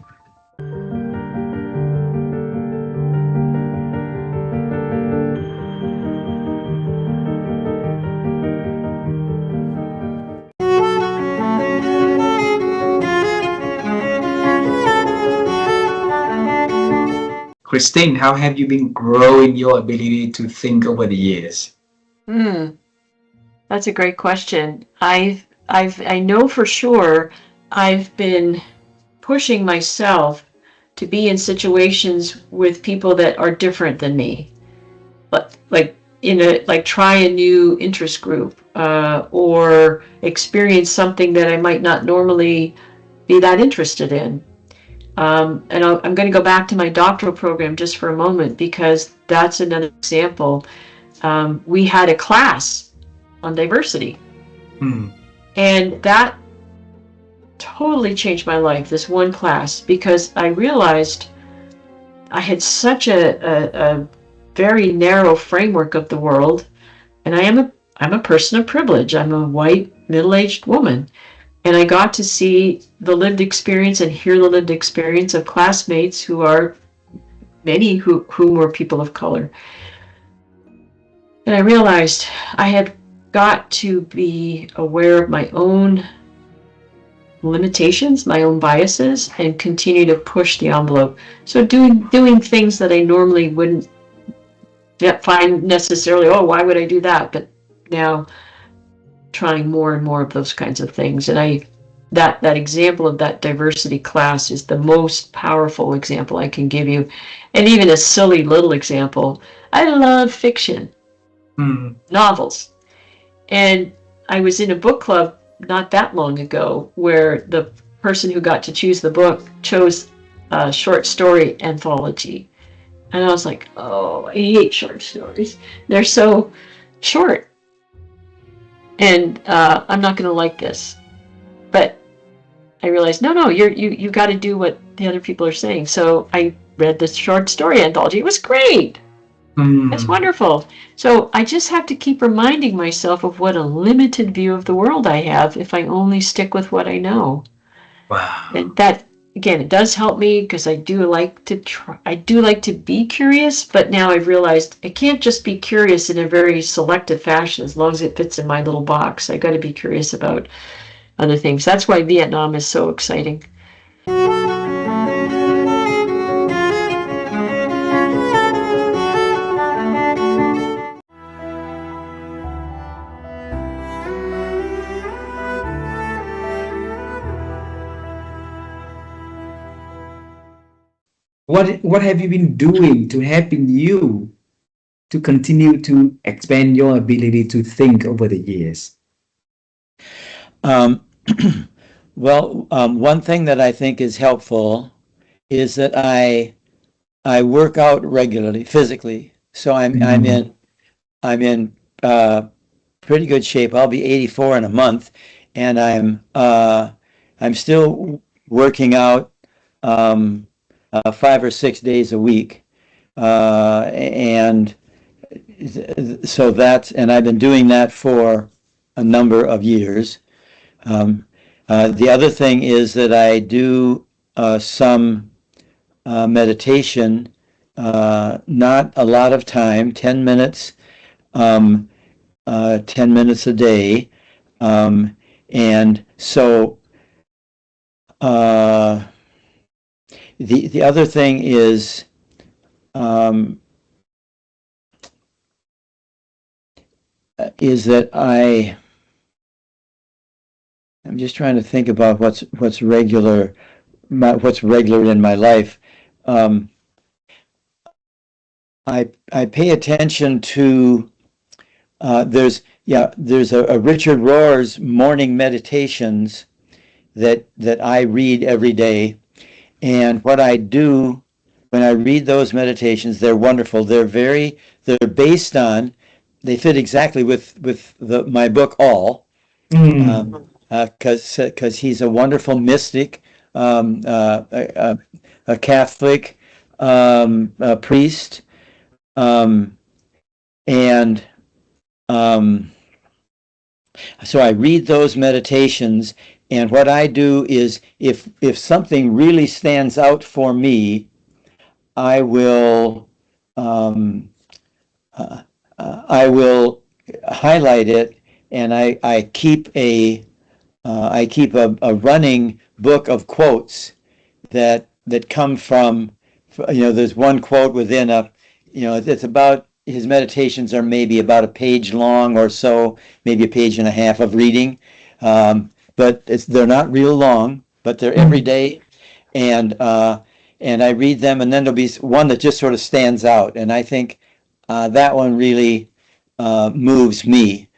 Christine, how have you been growing your ability to think over the years? That's a great question. I know for sure I've been pushing myself to be in situations with people that are different than me, but like try a new interest group, or experience something that I might not normally be that interested in. And I'm going to go back to my doctoral program just for a moment, because that's another example. We had a class on diversity, and that totally changed my life, this one class, because I realized I had such a very narrow framework of the world, and I'm a person of privilege. I'm a white middle-aged woman, and I got to see the lived experience and hear the lived experience of classmates who are many whom were people of color. And I realized I had got to be aware of my own limitations, my own biases, and continue to push the envelope. So doing things that I normally wouldn't find necessarily, oh, why would I do that? But now trying more and more of those kinds of things. And that example of that diversity class is the most powerful example I can give you. And even a silly little example, I love fiction, novels. And I was in a book club not that long ago where the person who got to choose the book chose a short story anthology. And I was like, oh, I hate short stories. They're so short. And I'm not going to like this. But I realized, no, you got to do what the other people are saying. So I read this short story anthology. It was great. It's wonderful. So I just have to keep reminding myself of what a limited view of the world I have if I only stick with what I know. Wow. And that, again, it does help me because I do like to be curious, but now I've realized I can't just be curious in a very selective fashion as long as it fits in my little box. I got to be curious about other things. That's why Vietnam is so exciting. What have you been doing to helping you to continue to expand your ability to think over the years? Well, one thing that I think is helpful is that I work out regularly, physically. So I'm in pretty good shape. I'll be 84 in a month, and I'm still working out 5 or 6 days a week, and so and I've been doing that for a number of years. The other thing is that I do some meditation, not a lot of time, 10 minutes, 10 minutes a day. And so the other thing is that I'm just trying to think about what's regular in my life. I pay attention to there's a Richard Rohr's morning meditations that I read every day, and what I do when I read those meditations, they're wonderful. They're based on, they fit exactly with my book All, because he's a wonderful mystic, a Catholic a priest, and so I read those meditations, and what I do is if something really stands out for me, I will highlight it, and I keep a running book of quotes that come from, there's one quote within it's about, his meditations are maybe about a page long or so, maybe a page and a half of reading, but they're not real long, but they're every day, and I read them, and then there'll be one that just sort of stands out, and I think that one really moves me,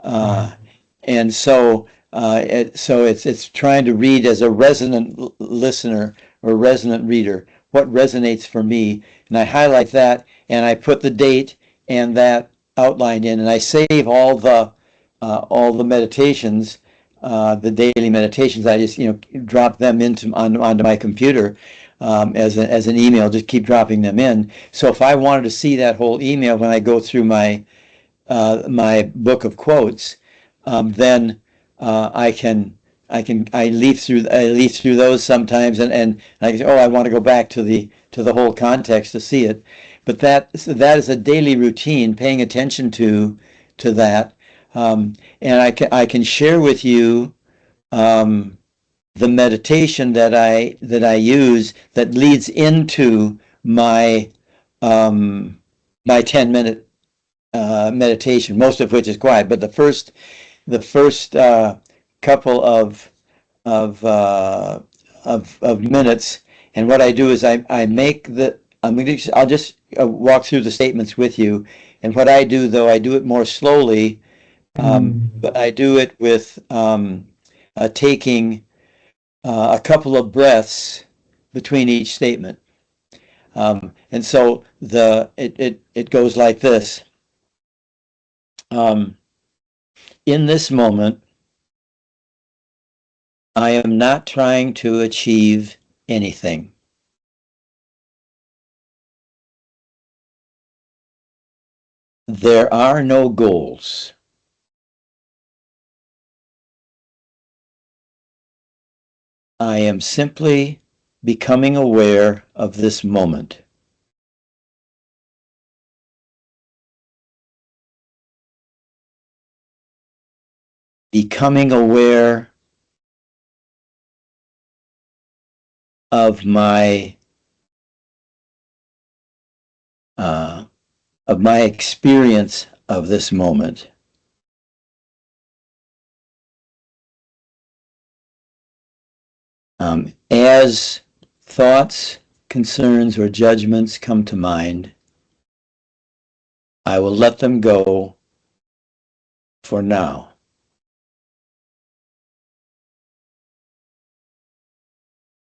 and so it's trying to read as a resonant listener or resonant reader, what resonates for me, and I highlight that, and I put the date and that outlined in, and I save all the meditations, the daily meditations. I just drop them onto my computer, as an email. Just keep dropping them in. So if I wanted to see that whole email when I go through my book of quotes, then I leaf through those sometimes, and I say, oh, I want to go back to the whole context to see it. But that is a daily routine, paying attention to that, and I can share with you the meditation that I use that leads into my my 10-minute meditation, most of which is quiet. But the first couple of minutes, and what I do is I make I'll just walk through the statements with you. And what I do, though, I do it more slowly, but I do it with taking a couple of breaths between each statement. And so it goes like this. In this moment, I am not trying to achieve anything. There are no goals. I am simply becoming aware of this moment. Becoming aware of my experience of this moment. As thoughts, concerns, or judgments come to mind, I will let them go for now.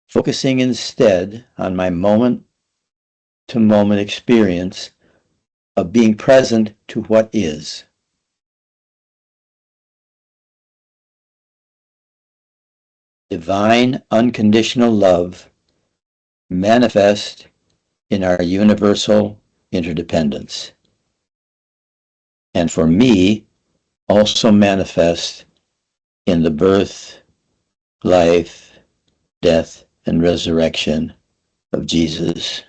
Focusing instead on my moment-to-moment experience of being present to what is. Divine unconditional love manifest in our universal interdependence. And for me, also manifest in the birth, life, death, and resurrection of Jesus.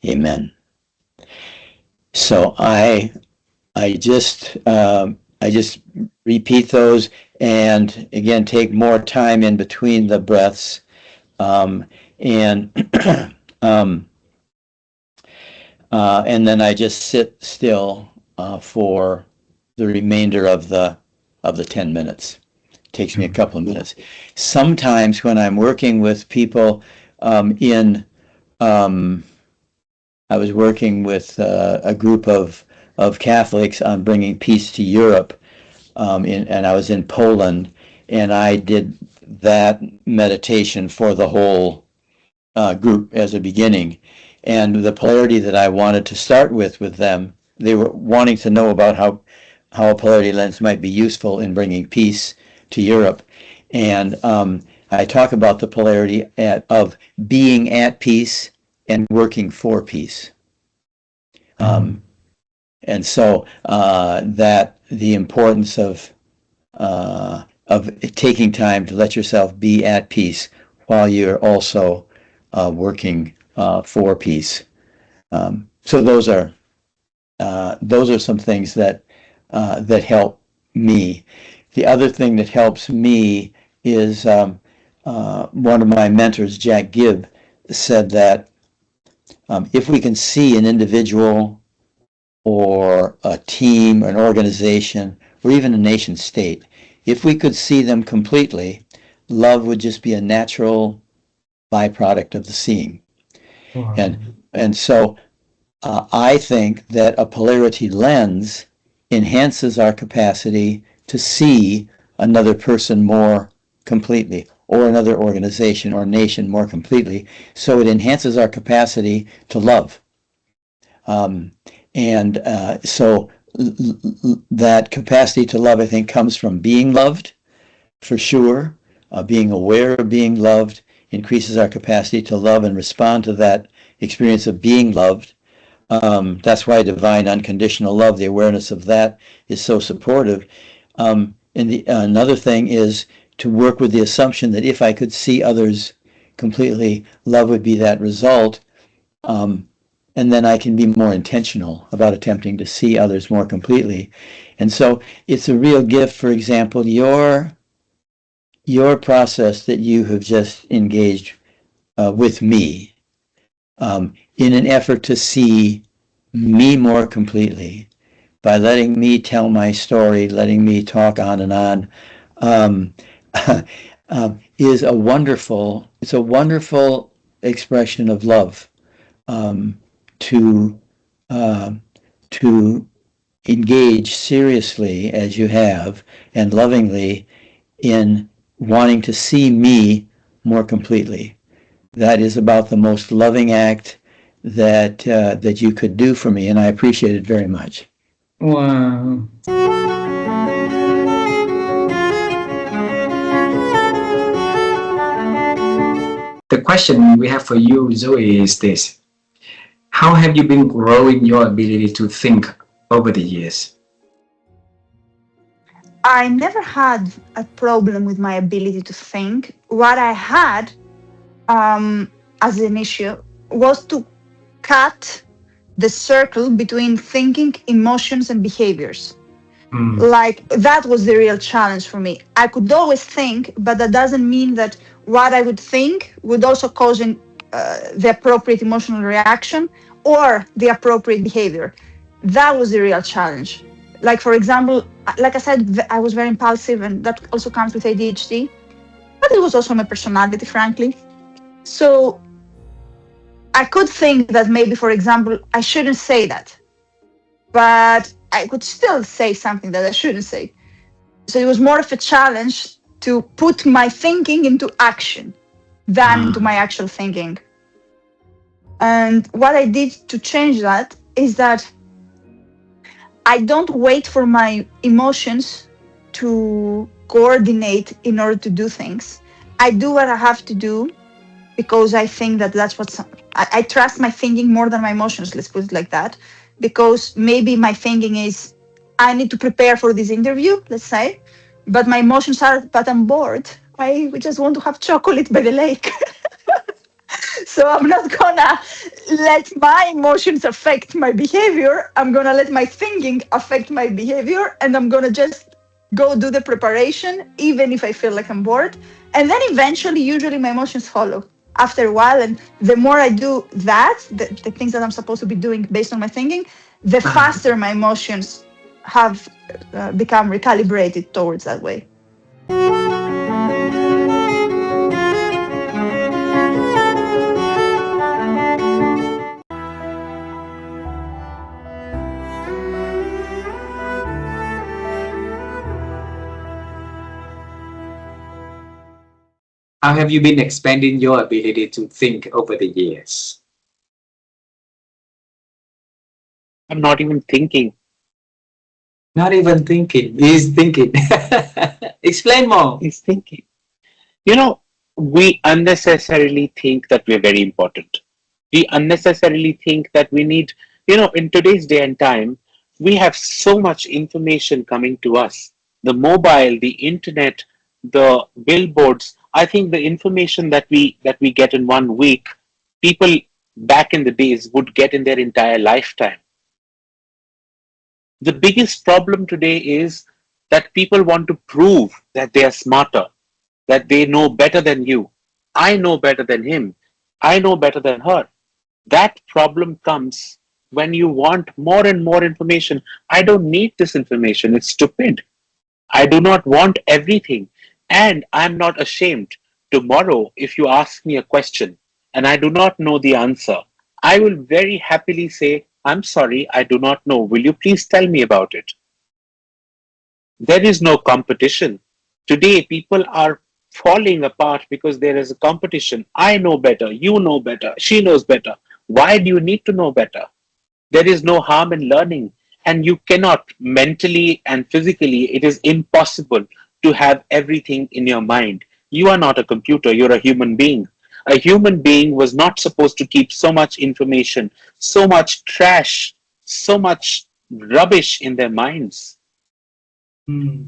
Amen. So I just repeat those, and again take more time in between the breaths, and then I just sit still for the remainder of the 10 minutes. It takes me a couple of minutes. Sometimes when I'm working with people I was working with a group of Catholics on bringing peace to Europe, and I was in Poland, and I did that meditation for the whole group as a beginning. And the polarity that I wanted to start with them, they were wanting to know about how a polarity lens might be useful in bringing peace to Europe. And I talk about the polarity of being at peace and working for peace. And so that the importance of taking time to let yourself be at peace while you're also working for peace. So those are some things that help me. The other thing that helps me is one of my mentors, Jack Gibb, said that if we can see an individual or a team, an organization, or even a nation state, if we could see them completely, love would just be a natural byproduct of the seeing. Wow. And so I think that a polarity lens enhances our capacity to see another person more completely, or another organization or nation more completely. So it enhances our capacity to love. So that capacity to love, I think, comes from being loved, for sure. Being aware of being loved increases our capacity to love and respond to that experience of being loved. That's why divine unconditional love, the awareness of that, is so supportive. And another thing is to work with the assumption that if I could see others completely, love would be that result. And then I can be more intentional about attempting to see others more completely. And so it's a real gift. For example, your process that you have just engaged with me in an effort to see me more completely by letting me tell my story, letting me talk on and on, is a wonderful expression of love. To engage seriously as you have and lovingly in wanting to see me more completely. That is about the most loving act that you could do for me, and I appreciate it very much. Wow. The question we have for you, Zoe, is this. How have you been growing your ability to think over the years? I never had a problem with my ability to think. What I had as an issue was to cut the circle between thinking, emotions, and behaviors. Like, that was the real challenge for me. I could always think, but that doesn't mean that what I would think would also cause the appropriate emotional reaction or the appropriate behavior. That was the real challenge. Like, for example, like I said, I was very impulsive, and that also comes with ADHD, but it was also my personality, frankly. So I could think that maybe, for example, I shouldn't say that, but I could still say something that I shouldn't say. So it was more of a challenge to put my thinking into action than into my actual thinking. And what I did to change that is that I don't wait for my emotions to coordinate in order to do things. I do what I have to do because I think that that's what I trust my thinking more than my emotions, let's put it like that. Because maybe my thinking is, I need to prepare for this interview, let's say, but my emotions are, but I'm bored. I just want to have chocolate by the lake. So I'm not gonna let my emotions affect my behavior. I'm gonna let my thinking affect my behavior, and I'm gonna just go do the preparation, even if I feel like I'm bored. And then eventually, usually my emotions follow after a while. And the more I do that, the things that I'm supposed to be doing based on my thinking, the faster my emotions have become recalibrated towards that way. How have you been expanding your ability to think over the years? I'm not even thinking. Not even thinking. He's thinking. Explain more. He's thinking. You know, we unnecessarily think that we're very important. We unnecessarily think that we need, in today's day and time, we have so much information coming to us. The mobile, the internet, the billboards. I think the information that we get in 1 week, people back in the days would get in their entire lifetime. The biggest problem today is that people want to prove that they are smarter, that they know better than you. I know better than him. I know better than her. That problem comes when you want more and more information. I don't need this information. It's stupid. I do not want everything. And I'm not ashamed. Tomorrow, if you ask me a question and I do not know the answer, I will very happily say, I'm sorry, I do not know. Will you please tell me about it? There is no competition. Today, people are falling apart because there is a competition. I know better, you know better, she knows better. Why do you need to know better? There is no harm in learning. And you cannot mentally and physically, it is impossible to have everything in your mind. You are not a computer, you're a human being. A human being was not supposed to keep so much information, so much trash, so much rubbish in their minds.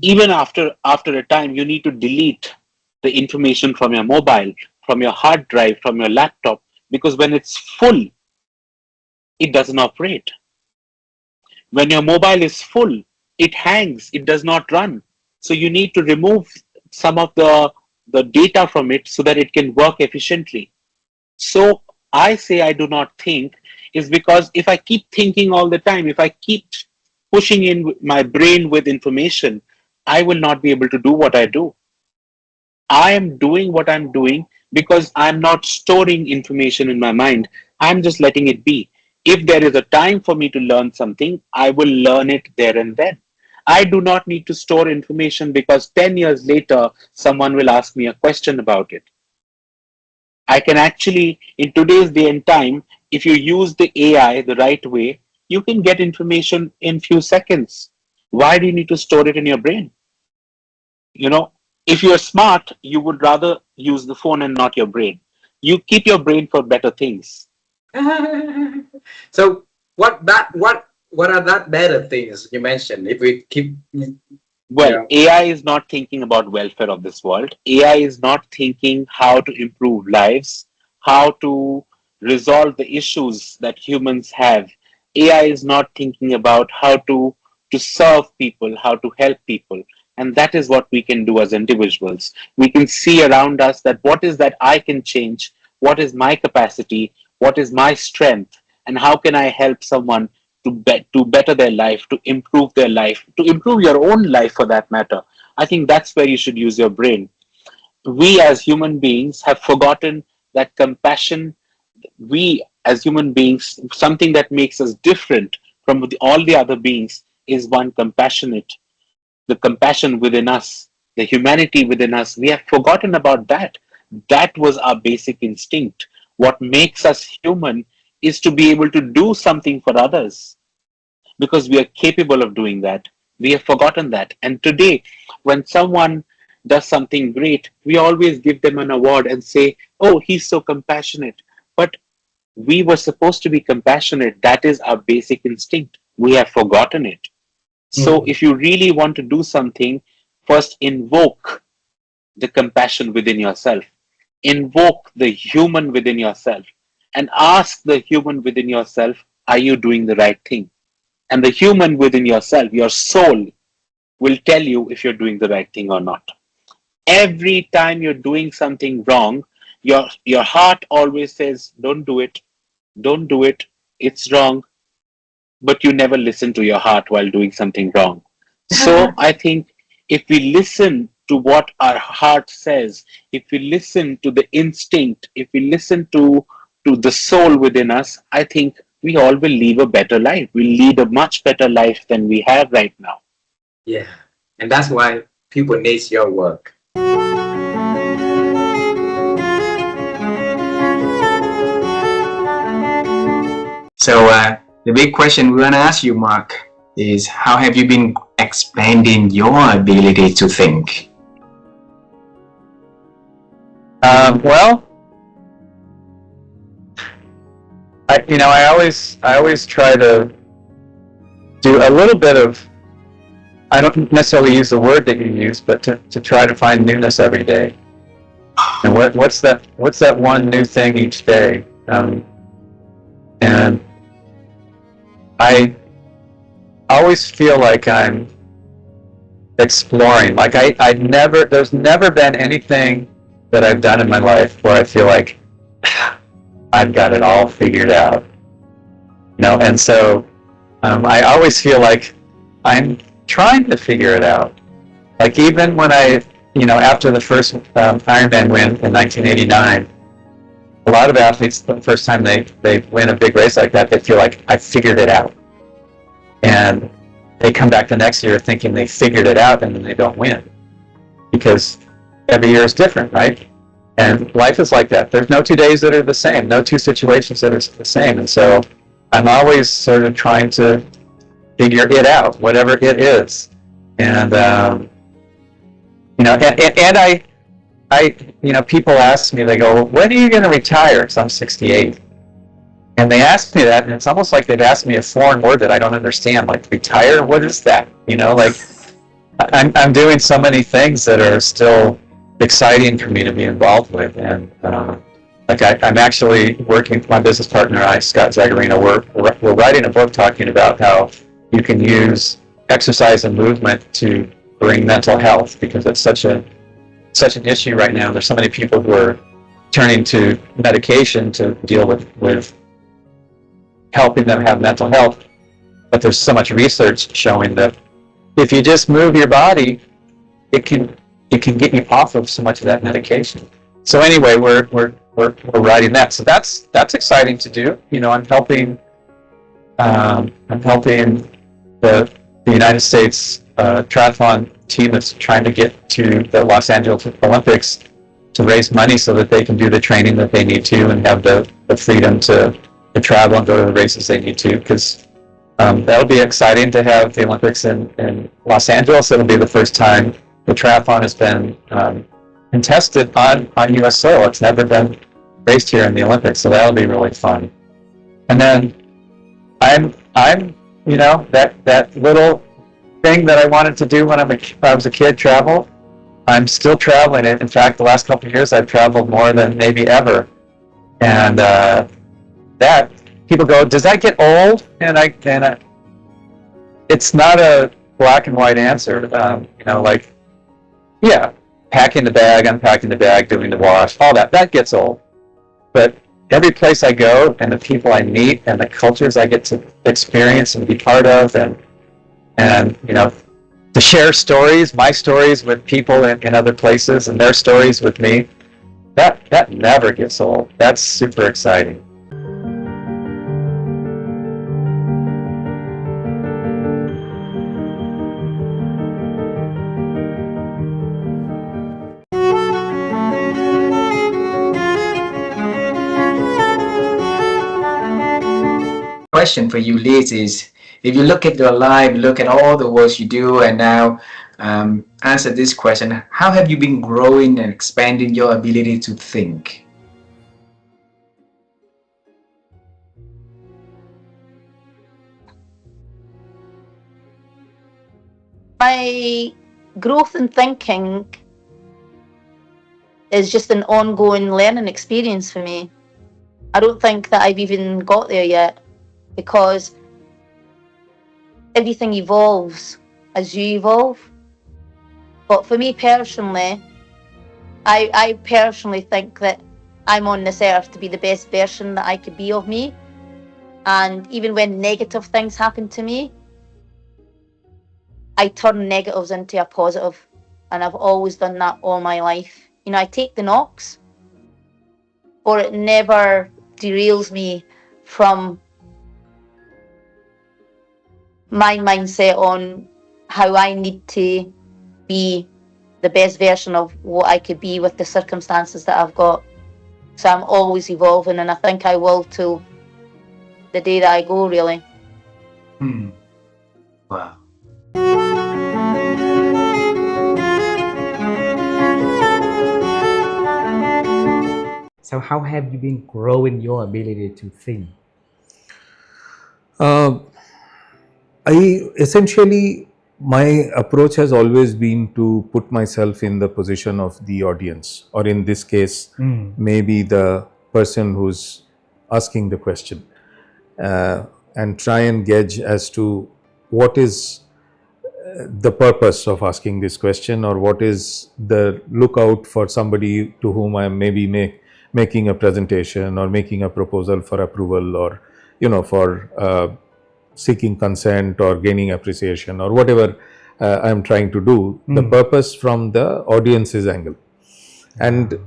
Even after a time, you need to delete the information from your mobile, from your hard drive, from your laptop, because when it's full, it doesn't operate. When your mobile is full, it hangs, it does not run. So you need to remove some of the data from it so that it can work efficiently. So I say I do not think is because if I keep thinking all the time, if I keep pushing in my brain with information, I will not be able to do what I do. I am doing what I'm doing because I'm not storing information in my mind. I'm just letting it be. If there is a time for me to learn something, I will learn it there and then. I do not need to store information because 10 years later, someone will ask me a question about it. I can actually, in today's day and time, if you use the AI the right way, you can get information in few seconds. Why do you need to store it in your brain? You know, if you're smart, you would rather use the phone and not your brain. You keep your brain for better things. So what are that better things you mentioned? If we keep Well, AI is not thinking about welfare of this world. AI is not thinking how to improve lives, how to resolve the issues that humans have. AI is not thinking about how to serve people, how to help people. And that is what we can do as individuals. We can see around us that what is that I can change, what is my capacity, what is my strength, and how can I help someone to better their life, to improve their life, to improve your own life for that matter. I think that's where you should use your brain. We as human beings have forgotten that compassion, we as human beings, something that makes us different from all the other beings is one compassionate. The compassion within us, the humanity within us, we have forgotten about that. That was our basic instinct. What makes us human is to be able to do something for others because we are capable of doing that. We have forgotten that. And today, when someone does something great, we always give them an award and say, oh, he's so compassionate. But we were supposed to be compassionate. That is our basic instinct. We have forgotten it. So if you really want to do something, first invoke the compassion within yourself. Invoke the human within yourself and ask the human within yourself, are you doing the right thing? And the human within yourself, your soul, will tell you if you're doing the right thing or not. Every time you're doing something wrong, your heart always says, don't do it, it's wrong. But you never listen to your heart while doing something wrong. So I think if we listen to what our heart says, if we listen to the instinct, if we listen to the soul within us, I think we all will live a better life. We'll lead a much better life than we have right now. Yeah, and that's why people need your work. So the big question we want to ask you, Mark, is how have you been expanding your ability to think? Well, I always try to do a little bit of, I don't necessarily use the word that you use, but to try to find newness every day. And what's that one new thing each day? And I always feel like I'm exploring. Like there's never been anything that I've done in my life where I feel like I've got it all figured out. And so I always feel like I'm trying to figure it out. Like even when after the first Ironman win in 1989, a lot of athletes, the first time they win a big race like that, they feel like I figured it out. And they come back the next year thinking they figured it out, and then they don't win. Because every year is different, right? And life is like that. There's no 2 days that are the same, no two situations that are the same. And so I'm always sort of trying to figure it out, whatever it is. And people ask me, they go, well, when are you going to retire? Because I'm 68. And they ask me that, and it's almost like they've asked me a foreign word that I don't understand. Like, retire? What is that? Like, I'm doing so many things that are still exciting for me to be involved with. And I'm actually working with my business partner, Scott Zagarino. We're writing a book talking about how you can use exercise and movement to bring mental health, because it's such an issue right now. There's so many people who are turning to medication to deal with helping them have mental health, but there's so much research showing that if you just move your body, it can get you off of so much of that medication. So anyway, we're writing that. So that's exciting to do. I'm helping the United States triathlon team that's trying to get to the Los Angeles Olympics to raise money so that they can do the training that they need to and have the freedom to travel and go to the races they need to, because that'll be exciting to have the Olympics in Los Angeles. It'll be the first time the triathlon has been contested on U.S. soil. It's never been raced here in the Olympics, so that'll be really fun. And then I'm that little thing that I wanted to do when I was a kid, travel. I'm still traveling it. In fact, the last couple of years I've traveled more than maybe ever. And that people go, does that get old? And it's not a black and white answer. Yeah, packing the bag, unpacking the bag, doing the wash, all that gets old. But every place I go and the people I meet and the cultures I get to experience and be part of, and to share stories, my stories with people in other places and their stories with me, that never gets old. That's super exciting. Question for you, Liz, is if you look at your life, look at all the work you do, and now answer this question: how have you been growing and expanding your ability to think? My growth in thinking is just an ongoing learning experience for me. I don't think that I've even got there yet, because everything evolves as you evolve. But for me personally, I personally think that I'm on this earth to be the best version that I could be of me. And even when negative things happen to me, I turn negatives into a positive. And I've always done that all my life. I take the knocks, but it never derails me from my mindset on how I need to be the best version of what I could be with the circumstances that I've got. So I'm always evolving, and I think I will till the day that I go, really. Wow. So how have you been growing your ability to think? My approach has always been to put myself in the position of the audience, or in this case, maybe the person who's asking the question, and try and gauge as to what is the purpose of asking this question, or what is the lookout for somebody to whom I am maybe making a presentation or making a proposal for approval, or for seeking consent or gaining appreciation, or whatever I am trying to do. The purpose from the audience's angle, and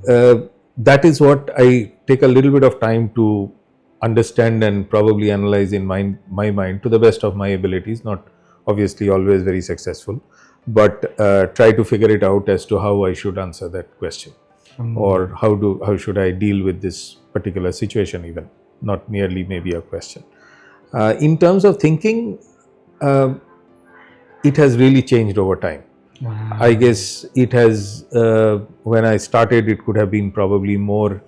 that is what I take a little bit of time to understand and probably analyze in my mind to the best of my abilities. Not obviously always very successful, but try to figure it out as to how I should answer that question, or how should I deal with this particular situation, even not merely maybe a question. In terms of thinking, uh, it has really changed over time. Wow. I guess it has, when I started, it could have been probably more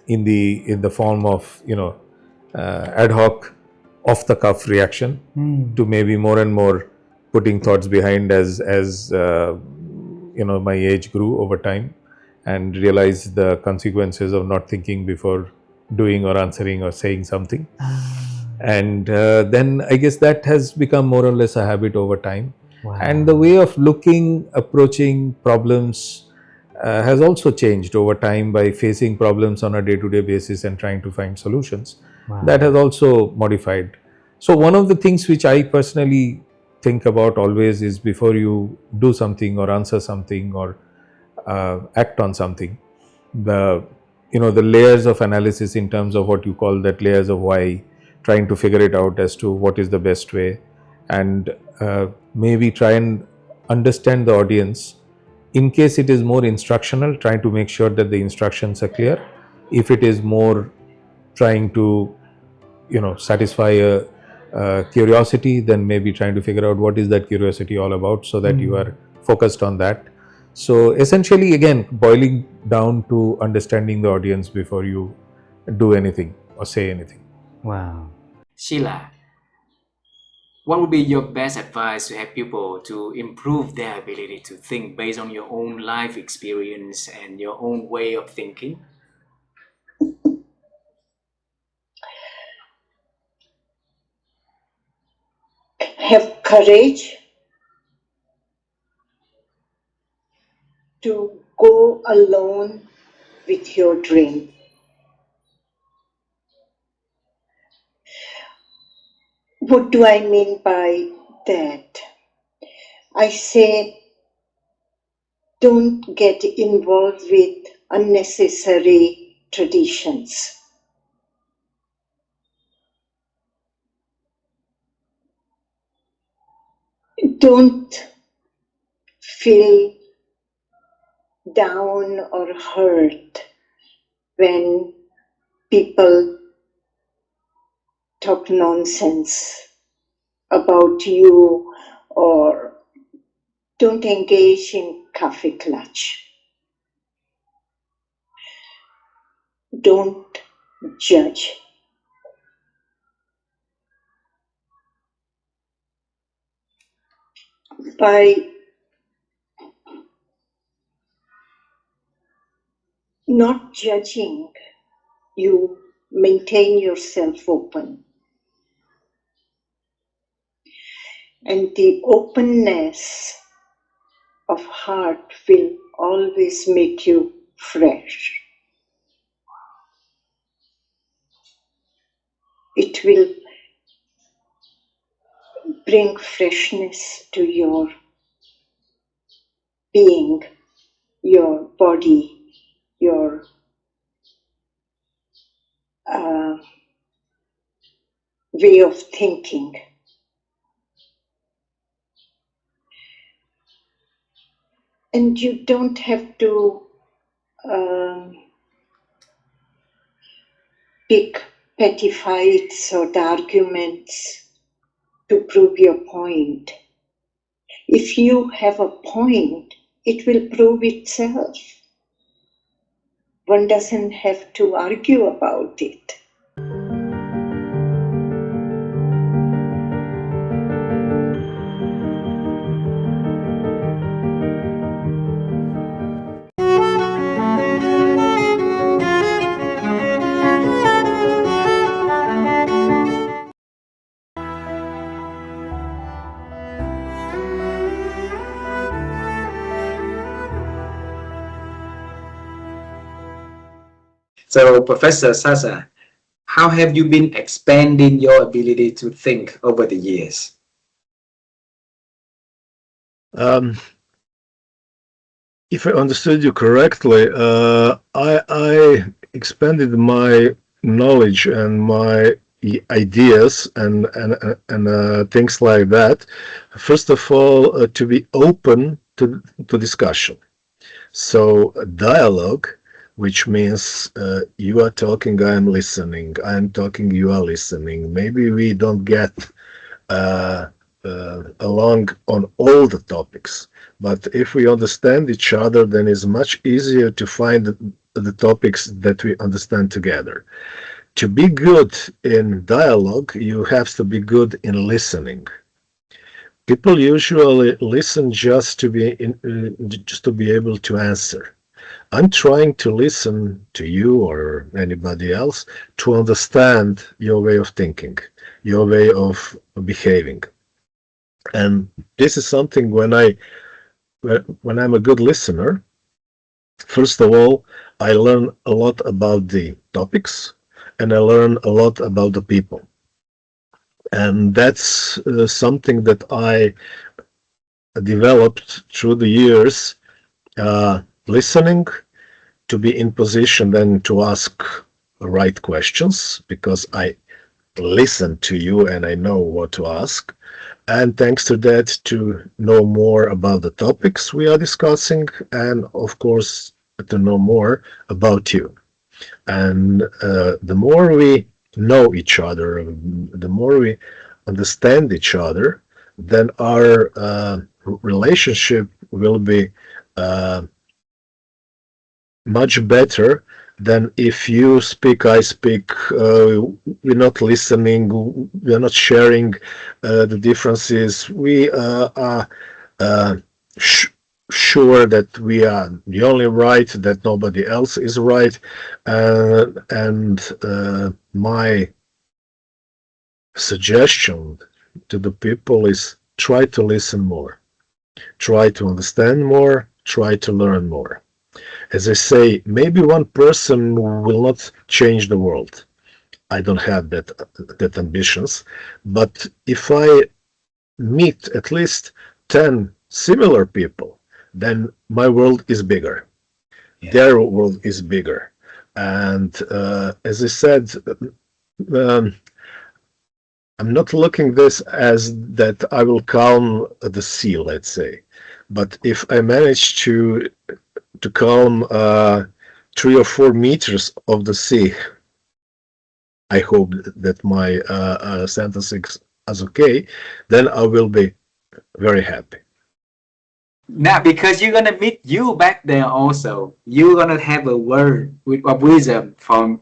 in the form of, ad hoc, off the cuff reaction, to maybe more and more putting thoughts behind as my age grew over time, and realized the consequences of not thinking before doing or answering or saying something. And then I guess that has become more or less a habit over time. And the way of looking, approaching problems has also changed over time by facing problems on a day-to-day basis and trying to find solutions. That has also modified. So one of the things which I personally think about always is, before you do something or answer something or act on something, the the layers of analysis, in terms of what you call that layers of why, trying to figure it out as to what is the best way, and maybe try and understand the audience. In case it is more instructional, trying to make sure that the instructions are clear. If it is more trying to satisfy a curiosity, then maybe trying to figure out what is that curiosity all about, so that you are focused on that. So essentially, again, boiling down to understanding the audience before you do anything or say anything. Wow. Sheila, what would be your best advice to help people to improve their ability to think based on your own life experience and your own way of thinking? Have courage to go alone with your dream. What do I mean by that? I say, don't get involved with unnecessary traditions. Don't feel down or hurt when people talk nonsense about you, or don't engage in coffee clutch. Don't judge. By not judging, you maintain yourself open. And the openness of heart will always make you fresh. It will bring freshness to your being, your body, your way of thinking. And you don't have to pick petty fights or arguments to prove your point. If you have a point, it will prove itself. One doesn't have to argue about it. So, Professor Sasa, how have you been expanding your ability to think over the years? If I understood you correctly, I expanded my knowledge and my ideas and things like that. First of all, to be open to discussion. So dialogue, which means you are talking, I am listening. I am talking, you are listening. Maybe we don't get along on all the topics. But if we understand each other, then it's much easier to find the topics that we understand together. To be good in dialogue, you have to be good in listening. People usually listen just to be able to answer. I'm trying to listen to you or anybody else to understand your way of thinking, your way of behaving. And this is something when I'm a good listener, first of all, I learn a lot about the topics and I learn a lot about the people. And that's something that I developed through the years, listening, to be in position then to ask right questions, because I listen to you and I know what to ask. And thanks to that, to know more about the topics we are discussing, and of course, to know more about you. And the more we know each other, the more we understand each other, then our relationship will be much better than if you speak, I speak, we're not listening, we're not sharing the differences. We are sure that we are the only right, that nobody else is right. And my suggestion to the people is try to listen more, try to understand more, try to learn more. As I say, maybe one person will not change the world. I don't have that ambitions, but if I meet at least 10 similar people, then my world is bigger. Their world is bigger. And as I said, I'm not looking this as that I will calm the sea, let's say. But if I manage to calm 3 or 4 meters of the sea, I hope that my sentence is okay, then I will be very happy. Now, because you're gonna meet you back there also, you're gonna have a word of wisdom from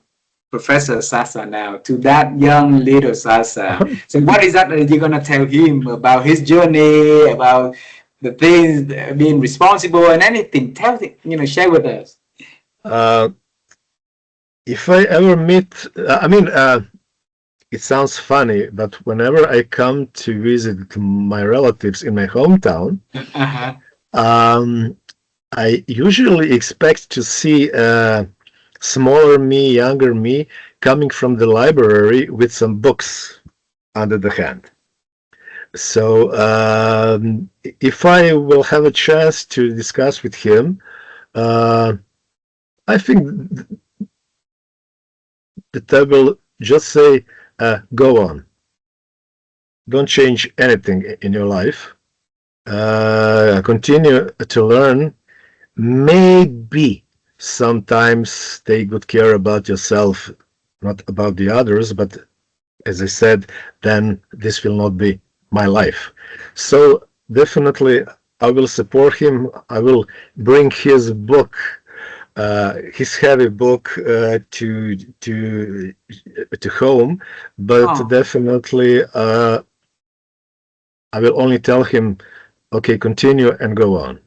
Professor Sasa now to that young little Sasa. So what is that you're gonna tell him about his journey, about the things, being responsible and anything? Tell him, share with us. If I ever meet, it sounds funny, but whenever I come to visit my relatives in my hometown, I usually expect to see smaller me, younger me, coming from the library with some books under the hand. So if I will have a chance to discuss with him, I think that I will just say, go on. Don't change anything in your life. Continue to learn. Maybe sometimes take good care about yourself, not about the others, but as I said, then this will not be my life. So definitely I will support him. I will bring his book, his heavy book, to home, but definitely I will only tell him, okay, continue and go on.